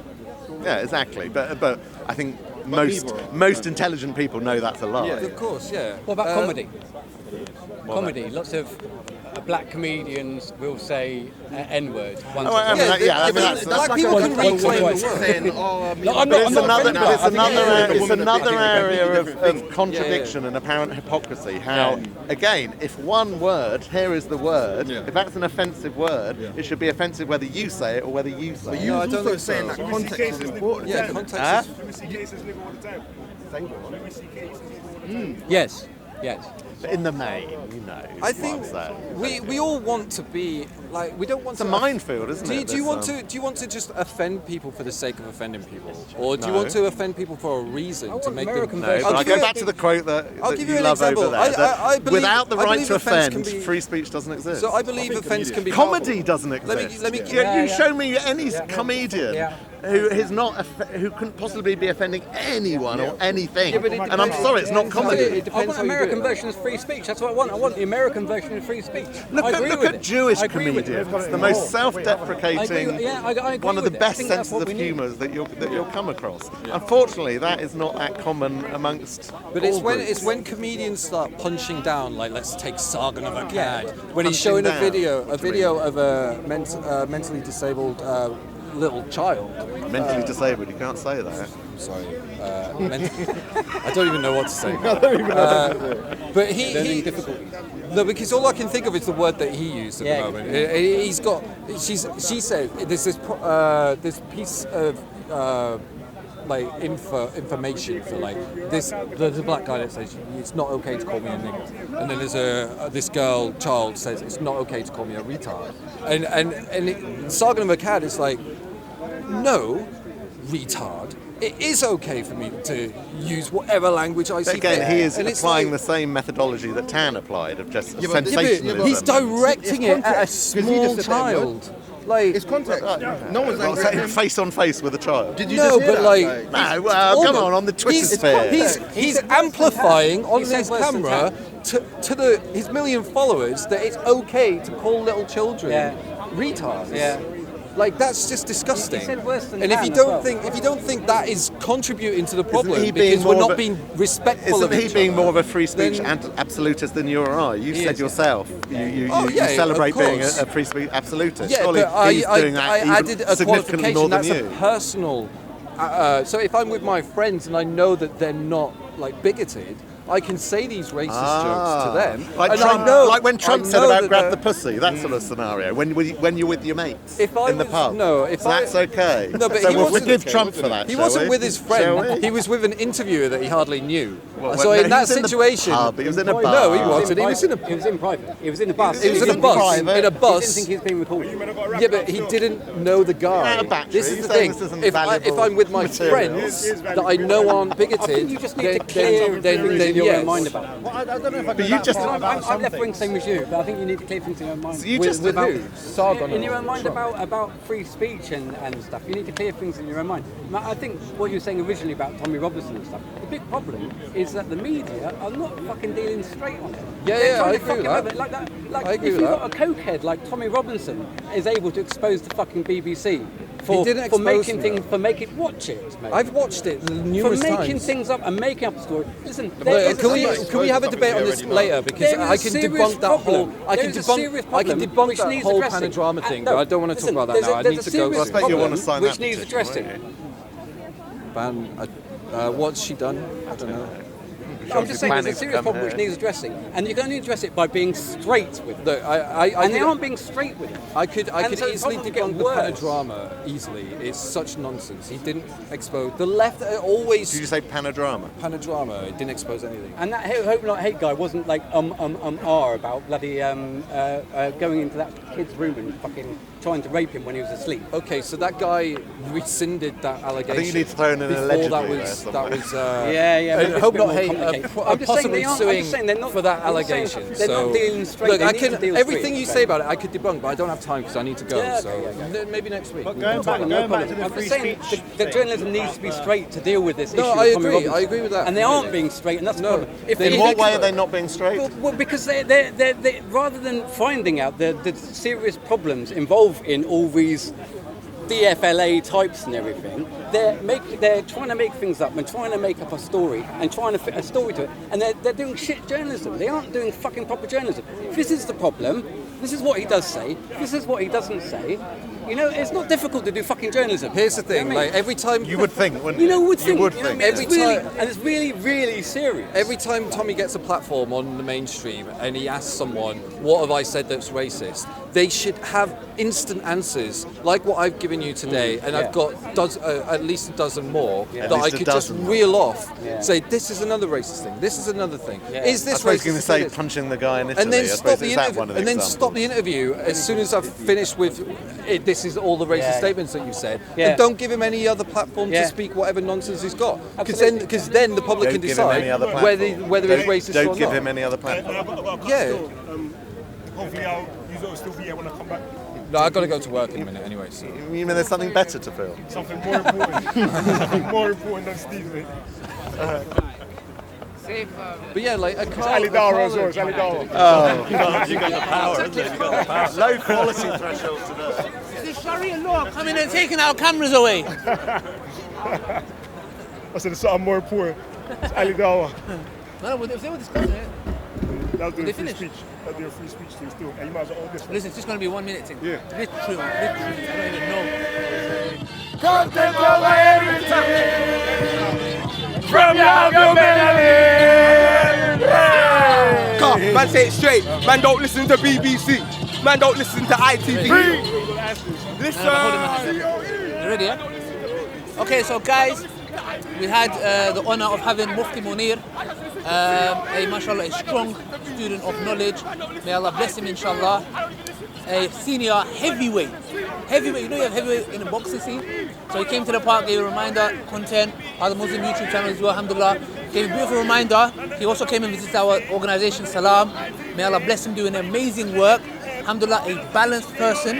Speaker 2: Yeah, exactly. But I think most intelligent people know that's a lie.
Speaker 3: Of course. Yeah.
Speaker 1: What about comedy? Comedy. Lots of black comedians will say N-word once.
Speaker 2: Oh, I mean, that's
Speaker 3: Black people can reclaim the word.
Speaker 5: Saying, oh,
Speaker 1: No, I'm
Speaker 2: But
Speaker 1: not.
Speaker 2: it's
Speaker 1: I'm not
Speaker 2: another,
Speaker 1: offended by that.
Speaker 2: it's another area of contradiction and apparent hypocrisy. How, again, if one word, here is the word, if that's an offensive word, it should be offensive whether you say it or whether you say it.
Speaker 3: No, I
Speaker 5: was
Speaker 3: don't
Speaker 5: also
Speaker 3: think
Speaker 5: saying
Speaker 3: so.
Speaker 5: that context is important.
Speaker 3: Yeah, context is.
Speaker 6: We see cases nigger all the time. We see cases all the time.
Speaker 1: Yes. Yes.
Speaker 2: But in the main,
Speaker 3: I think we all want to be like, we don't want
Speaker 2: it's
Speaker 3: to.
Speaker 2: a minefield, isn't it?
Speaker 3: Do you want to just offend people for the sake of offending people, or do you want to offend people for a reason to make
Speaker 1: American
Speaker 3: them?
Speaker 1: version.
Speaker 2: But I
Speaker 3: give
Speaker 2: go
Speaker 3: you-
Speaker 2: back to the quote that
Speaker 3: I'll give you
Speaker 2: you
Speaker 3: an
Speaker 2: love
Speaker 3: example.
Speaker 2: over there. that
Speaker 3: I believe-
Speaker 2: without the
Speaker 3: I
Speaker 2: right
Speaker 3: believe
Speaker 2: to
Speaker 3: offence
Speaker 2: offend,
Speaker 3: can be-
Speaker 2: free speech doesn't exist.
Speaker 3: So I believe offence can be
Speaker 2: Comedy
Speaker 3: powerful.
Speaker 2: doesn't exist.
Speaker 3: Let me.
Speaker 2: You show me any comedian
Speaker 1: Yeah.
Speaker 2: who is not who couldn't possibly be offending anyone or anything.
Speaker 3: but it
Speaker 2: And I'm
Speaker 3: depends-
Speaker 2: sorry, it's not
Speaker 3: It
Speaker 2: comedy.
Speaker 3: depends
Speaker 1: I want
Speaker 3: how you do
Speaker 1: American
Speaker 3: it.
Speaker 1: version of free speech. That's what I want. I want the American version of free speech.
Speaker 2: Look
Speaker 1: I agree
Speaker 2: at
Speaker 1: with it.
Speaker 2: Jewish
Speaker 1: I agree with it.
Speaker 2: comedians, the most self-deprecating,
Speaker 1: I agree
Speaker 2: one of the
Speaker 1: with it. I
Speaker 2: best
Speaker 1: think that's
Speaker 2: senses
Speaker 1: what
Speaker 2: of
Speaker 1: we need.
Speaker 2: humour that you'll come across. Unfortunately, that is not that common amongst.
Speaker 3: But it's
Speaker 2: all
Speaker 3: when
Speaker 2: groups.
Speaker 3: comedians start punching down. Like, let's take Sargon of Akkad,
Speaker 1: Yeah.
Speaker 3: when he's
Speaker 2: Punching
Speaker 3: showing
Speaker 2: down.
Speaker 3: a video
Speaker 2: What do you mean?
Speaker 3: of a mentally disabled little child.
Speaker 2: mentally disabled. You can't say that.
Speaker 3: Sorry, I don't even know what to say. But he no, because all I can think of is the word that he used at the moment. He's got. She said there's this piece of. Like information for like this. There's a black guy that says it's not okay to call me a nigger, and then there's this child says it's not okay to call me a retard, and Sargon of Akkad is like, no, retard. It is okay for me to use whatever language I see fit.
Speaker 2: Again, he is
Speaker 3: And it's
Speaker 2: applying
Speaker 3: like-
Speaker 2: the same methodology that Tan applied of just
Speaker 3: Yeah, but
Speaker 2: sensationalism.
Speaker 3: he's directing it at a
Speaker 5: Because he
Speaker 3: small
Speaker 5: just said that word.
Speaker 3: child. Like,
Speaker 5: It's context. No one's angry at him.
Speaker 2: face on face with a child.
Speaker 5: Did you
Speaker 3: no,
Speaker 5: just hear
Speaker 3: but
Speaker 5: that?
Speaker 3: like,
Speaker 2: No, well, come on the Twitter
Speaker 3: he's,
Speaker 2: sphere.
Speaker 3: he's amplifying on
Speaker 1: He said
Speaker 3: his
Speaker 1: worse than
Speaker 3: camera to his million followers that it's okay to call little children retards.
Speaker 1: Yeah.
Speaker 3: Like, that's just disgusting.
Speaker 1: He said worse than
Speaker 3: and if
Speaker 1: Tan
Speaker 3: you
Speaker 1: as
Speaker 3: don't
Speaker 1: well.
Speaker 3: think that is contributing to the problem,
Speaker 2: he being
Speaker 3: because we're
Speaker 2: more of
Speaker 3: not
Speaker 2: a-
Speaker 3: being respectful
Speaker 2: Isn't
Speaker 3: of
Speaker 2: he
Speaker 3: each
Speaker 2: being
Speaker 3: other,
Speaker 2: more of a free speech
Speaker 3: then-
Speaker 2: absolutist than you or I? You
Speaker 1: He
Speaker 2: said
Speaker 1: is,
Speaker 2: yourself. You
Speaker 3: yeah,
Speaker 2: celebrate
Speaker 3: of
Speaker 2: being
Speaker 3: course.
Speaker 2: a free speech absolutist.
Speaker 3: Yeah,
Speaker 2: Surely
Speaker 3: but
Speaker 2: he's
Speaker 3: I
Speaker 2: doing that even
Speaker 3: added a
Speaker 2: significantly more
Speaker 3: qualification.
Speaker 2: than
Speaker 3: That's
Speaker 2: you.
Speaker 3: a personal. So if I'm with my friends and I know that they're not like bigoted, I can say these racist jokes to them.
Speaker 2: Like,
Speaker 3: and
Speaker 2: Trump,
Speaker 3: I know,
Speaker 2: like when Trump
Speaker 3: I
Speaker 2: said
Speaker 3: know
Speaker 2: about
Speaker 3: that
Speaker 2: grab
Speaker 3: they're-
Speaker 2: the pussy, that sort of scenario. When you're with your mates
Speaker 3: If I
Speaker 2: in the
Speaker 3: was-
Speaker 2: pub.
Speaker 3: no, if
Speaker 2: so
Speaker 3: I-
Speaker 2: that's okay.
Speaker 3: No, but
Speaker 2: so
Speaker 3: he
Speaker 2: we'll
Speaker 3: wasn't-
Speaker 2: forgive Trump for that.
Speaker 3: He
Speaker 2: shall
Speaker 3: wasn't
Speaker 2: we?
Speaker 3: with his
Speaker 2: Shall
Speaker 3: friend.
Speaker 2: we?
Speaker 3: He was with an interviewer that he hardly knew.
Speaker 2: Well,
Speaker 3: so
Speaker 2: no,
Speaker 3: in
Speaker 2: he
Speaker 3: that
Speaker 2: was in the
Speaker 3: situation,
Speaker 2: pub, he was in a bar.
Speaker 3: No, he wasn't. He was in a.
Speaker 1: It was in private. It was in a bus.
Speaker 3: It was in a
Speaker 2: in
Speaker 3: bus.
Speaker 2: private.
Speaker 3: In a
Speaker 1: He
Speaker 3: bus.
Speaker 1: didn't think he was being recorded.
Speaker 3: Yeah, but he didn't know the guy.
Speaker 2: Out of battery.
Speaker 3: This is
Speaker 2: You're
Speaker 3: the
Speaker 2: saying
Speaker 3: thing.
Speaker 2: this isn't
Speaker 3: If
Speaker 2: valuable
Speaker 3: I'm with my
Speaker 2: material.
Speaker 3: friends that I know aren't bigoted,
Speaker 1: I think you just need
Speaker 3: then,
Speaker 1: to clear
Speaker 3: then
Speaker 1: things in your
Speaker 3: yes.
Speaker 1: own mind about it.
Speaker 6: Well, I don't know if I
Speaker 2: But
Speaker 6: go
Speaker 2: you
Speaker 6: that
Speaker 2: just-
Speaker 6: far about
Speaker 1: I'm
Speaker 6: some
Speaker 1: left wing
Speaker 6: things.
Speaker 1: same as you, but I think you need to clear things in your own mind.
Speaker 2: So you
Speaker 3: With-
Speaker 2: just
Speaker 3: with
Speaker 2: about
Speaker 3: who? Sargon
Speaker 1: in your
Speaker 3: or
Speaker 1: own mind
Speaker 3: Trump?
Speaker 1: about free speech and stuff. You need to clear things in your own mind. I think what you were saying originally about Tommy Robinson and stuff, the big problem is that the media are not fucking dealing straight on it.
Speaker 3: Yeah,
Speaker 1: They're
Speaker 3: yeah,
Speaker 1: trying
Speaker 3: I
Speaker 1: to
Speaker 3: agree
Speaker 1: fuck
Speaker 3: with
Speaker 1: him
Speaker 3: that.
Speaker 1: over. Like that. Like
Speaker 3: I agree
Speaker 1: if
Speaker 3: with
Speaker 1: you've
Speaker 3: that.
Speaker 1: got a cokehead like Tommy Robinson is able to expose the fucking BBC for,
Speaker 3: didn't
Speaker 1: for
Speaker 3: expose
Speaker 1: making
Speaker 3: me.
Speaker 1: things, for making, watch it, mate.
Speaker 3: I've watched it
Speaker 1: for
Speaker 3: numerous
Speaker 1: making
Speaker 3: times.
Speaker 1: things up and making up a story. Listen,
Speaker 3: But
Speaker 1: there is a
Speaker 3: can we
Speaker 1: serious-
Speaker 3: have a debate on this later? Because
Speaker 1: There is
Speaker 3: I
Speaker 1: a
Speaker 3: can
Speaker 1: serious
Speaker 3: debunk that
Speaker 1: problem.
Speaker 3: whole. I
Speaker 1: There
Speaker 3: can
Speaker 1: is a serious
Speaker 3: debunk. I can
Speaker 1: problem
Speaker 3: debunk
Speaker 1: which
Speaker 3: that
Speaker 1: needs
Speaker 3: whole
Speaker 1: addressing.
Speaker 3: panodrama thing.
Speaker 1: No,
Speaker 3: but I don't want to
Speaker 1: listen,
Speaker 3: talk about that
Speaker 1: there's
Speaker 3: now.
Speaker 1: a-
Speaker 3: I
Speaker 1: there's
Speaker 3: need
Speaker 1: a
Speaker 3: to go.
Speaker 1: serious
Speaker 2: I bet you want
Speaker 1: problem
Speaker 2: to sign
Speaker 1: which
Speaker 2: that
Speaker 1: needs
Speaker 2: petition,
Speaker 1: addressing.
Speaker 2: won't you?
Speaker 3: Ban. What's she done? I don't know.
Speaker 1: I'm just saying there's a
Speaker 2: planning to
Speaker 1: serious
Speaker 2: come
Speaker 1: problem which
Speaker 2: here.
Speaker 1: needs addressing, and you can only address it by being straight with it.
Speaker 3: Look,
Speaker 1: And they aren't being straight with it.
Speaker 3: I could
Speaker 1: And so the
Speaker 3: easily
Speaker 1: problems get
Speaker 3: debunk the
Speaker 1: worse.
Speaker 3: panodrama easily. It's such nonsense. He didn't expose the left. Always
Speaker 2: Did you say panodrama?
Speaker 3: panodrama. It didn't expose anything.
Speaker 1: And that Hope Not Hate guy wasn't like about bloody going into that kid's room and fucking trying to rape him when he was asleep.
Speaker 3: Okay, so that guy rescinded that allegation.
Speaker 2: you need to throw in an
Speaker 3: before
Speaker 2: allegedly
Speaker 3: that
Speaker 2: there
Speaker 3: was
Speaker 2: somewhere.
Speaker 1: Yeah, but it's a
Speaker 3: Hope
Speaker 1: bit
Speaker 3: Not
Speaker 1: more
Speaker 3: Hate
Speaker 1: complicated.
Speaker 3: are
Speaker 1: I'm just saying
Speaker 3: possibly
Speaker 1: they aren't- I'm
Speaker 3: suing
Speaker 1: just saying they're not-
Speaker 3: for that
Speaker 1: I'm just saying
Speaker 3: allegation.
Speaker 1: they're
Speaker 3: so
Speaker 1: not dealing straight.
Speaker 3: Look,
Speaker 1: They
Speaker 3: I
Speaker 1: need to
Speaker 3: can
Speaker 1: deal
Speaker 3: everything
Speaker 1: straight.
Speaker 3: you say about it, I could debunk, but I don't have time because I need to go.
Speaker 1: Yeah,
Speaker 3: so
Speaker 1: okay.
Speaker 3: maybe next week.
Speaker 6: But
Speaker 3: we can
Speaker 6: going
Speaker 3: talk
Speaker 6: back,
Speaker 3: about
Speaker 6: going
Speaker 3: it.
Speaker 6: back to the
Speaker 1: I'm
Speaker 6: free
Speaker 1: just saying
Speaker 6: speech
Speaker 1: the journalism needs to be straight to deal with this issue.
Speaker 3: No,
Speaker 1: of
Speaker 3: I
Speaker 1: Tommy
Speaker 3: agree.
Speaker 1: Robinson.
Speaker 3: I agree with that.
Speaker 1: And they aren't being straight, and that's
Speaker 3: No.
Speaker 1: the problem. If
Speaker 3: They
Speaker 2: In
Speaker 1: they
Speaker 2: what
Speaker 1: did-
Speaker 2: way are they not being straight?
Speaker 1: Well, because they rather than finding out the serious problems involved in all these DFLA types and everything, they're trying to make things up and trying to make up a story and trying to fit a story to it, and they're doing shit journalism. They aren't doing fucking proper journalism. If this is the problem, This is what he does say. This is what he doesn't say. You know, it's not difficult to do fucking journalism.
Speaker 3: Here's the thing,
Speaker 1: You know what I
Speaker 3: like
Speaker 1: mean?
Speaker 3: every time
Speaker 2: You would think, wouldn't
Speaker 1: You
Speaker 2: you?
Speaker 1: know, would think.
Speaker 2: You would
Speaker 1: You know what I
Speaker 2: think.
Speaker 1: mean?
Speaker 3: Every
Speaker 1: It's really,
Speaker 3: time-
Speaker 1: and it's really, really serious.
Speaker 3: Every time Tommy gets a platform on the mainstream and he asks someone, what have I said that's racist? They should have instant answers, like what I've given you today, and I've got at least a dozen more
Speaker 2: At
Speaker 3: that I
Speaker 2: least a
Speaker 3: could just
Speaker 2: dozen.
Speaker 3: reel off.
Speaker 1: Yeah.
Speaker 3: Say, this is another racist thing, this is another thing.
Speaker 1: Yeah.
Speaker 3: Is
Speaker 2: I
Speaker 3: this
Speaker 2: suppose
Speaker 3: racist?
Speaker 2: you're going to say punching the guy in Italy.
Speaker 3: and then
Speaker 2: I
Speaker 3: stop
Speaker 2: suppose,
Speaker 3: the
Speaker 2: is that
Speaker 3: interview.
Speaker 2: one of the
Speaker 3: And then
Speaker 2: examples?
Speaker 3: stop the interview as soon as I've finished with this is all the racist
Speaker 1: Yeah.
Speaker 3: statements that you said,
Speaker 1: Yeah.
Speaker 3: and don't give him any other platform
Speaker 1: Yeah.
Speaker 3: to speak whatever nonsense he's got.
Speaker 1: Absolutely.
Speaker 3: Because then the public
Speaker 2: Don't
Speaker 3: can
Speaker 2: give him
Speaker 3: decide
Speaker 2: any other
Speaker 3: whether
Speaker 2: platform.
Speaker 3: it's racist or
Speaker 2: Don't
Speaker 3: not.
Speaker 2: give him any other
Speaker 6: And
Speaker 2: platform.
Speaker 6: I've got a couple
Speaker 3: Yeah.
Speaker 6: still. Hopefully I'll still be here when I come back.
Speaker 3: No, I've got to go to work in a minute anyway. So.
Speaker 2: You mean there's something better to feel?
Speaker 6: Something more important. Something more important than Steve, mate.
Speaker 3: But yeah, like a
Speaker 6: It's
Speaker 3: car.
Speaker 6: Ali Dara as well. It's Ali Dara.
Speaker 2: You got the power, isn't it? You got the power. Low quality threshold today.
Speaker 8: The Sharia law coming and taking our cameras away.
Speaker 6: I said it's something more important. It's Ali Dara.
Speaker 8: No, if they were discussing it,
Speaker 6: That was doing
Speaker 8: They
Speaker 6: a free
Speaker 8: finished?
Speaker 6: speech. That was doing a free speech to you still. And you might as well hold this one.
Speaker 8: listen, it's just going to be 1 minute thing.
Speaker 6: Yeah.
Speaker 8: Literally, I don't even know.
Speaker 9: God, man, say it straight. Man, don't listen to BBC. Man, don't listen to ITV. Listen.
Speaker 8: You ready, yeah? Okay, so guys, we had the honor of having Mufti Munir, a mashallah, a strong student of knowledge. May Allah bless him, inshallah. A senior heavyweight. Heavyweight, you know you have heavyweight in the boxing scene? So he came to the park, gave a reminder, content, other Muslim YouTube channels as well, alhamdulillah. Gave a beautiful reminder. He also came and visited our organization, Salam. May Allah bless him doing amazing work. Alhamdulillah, a balanced person.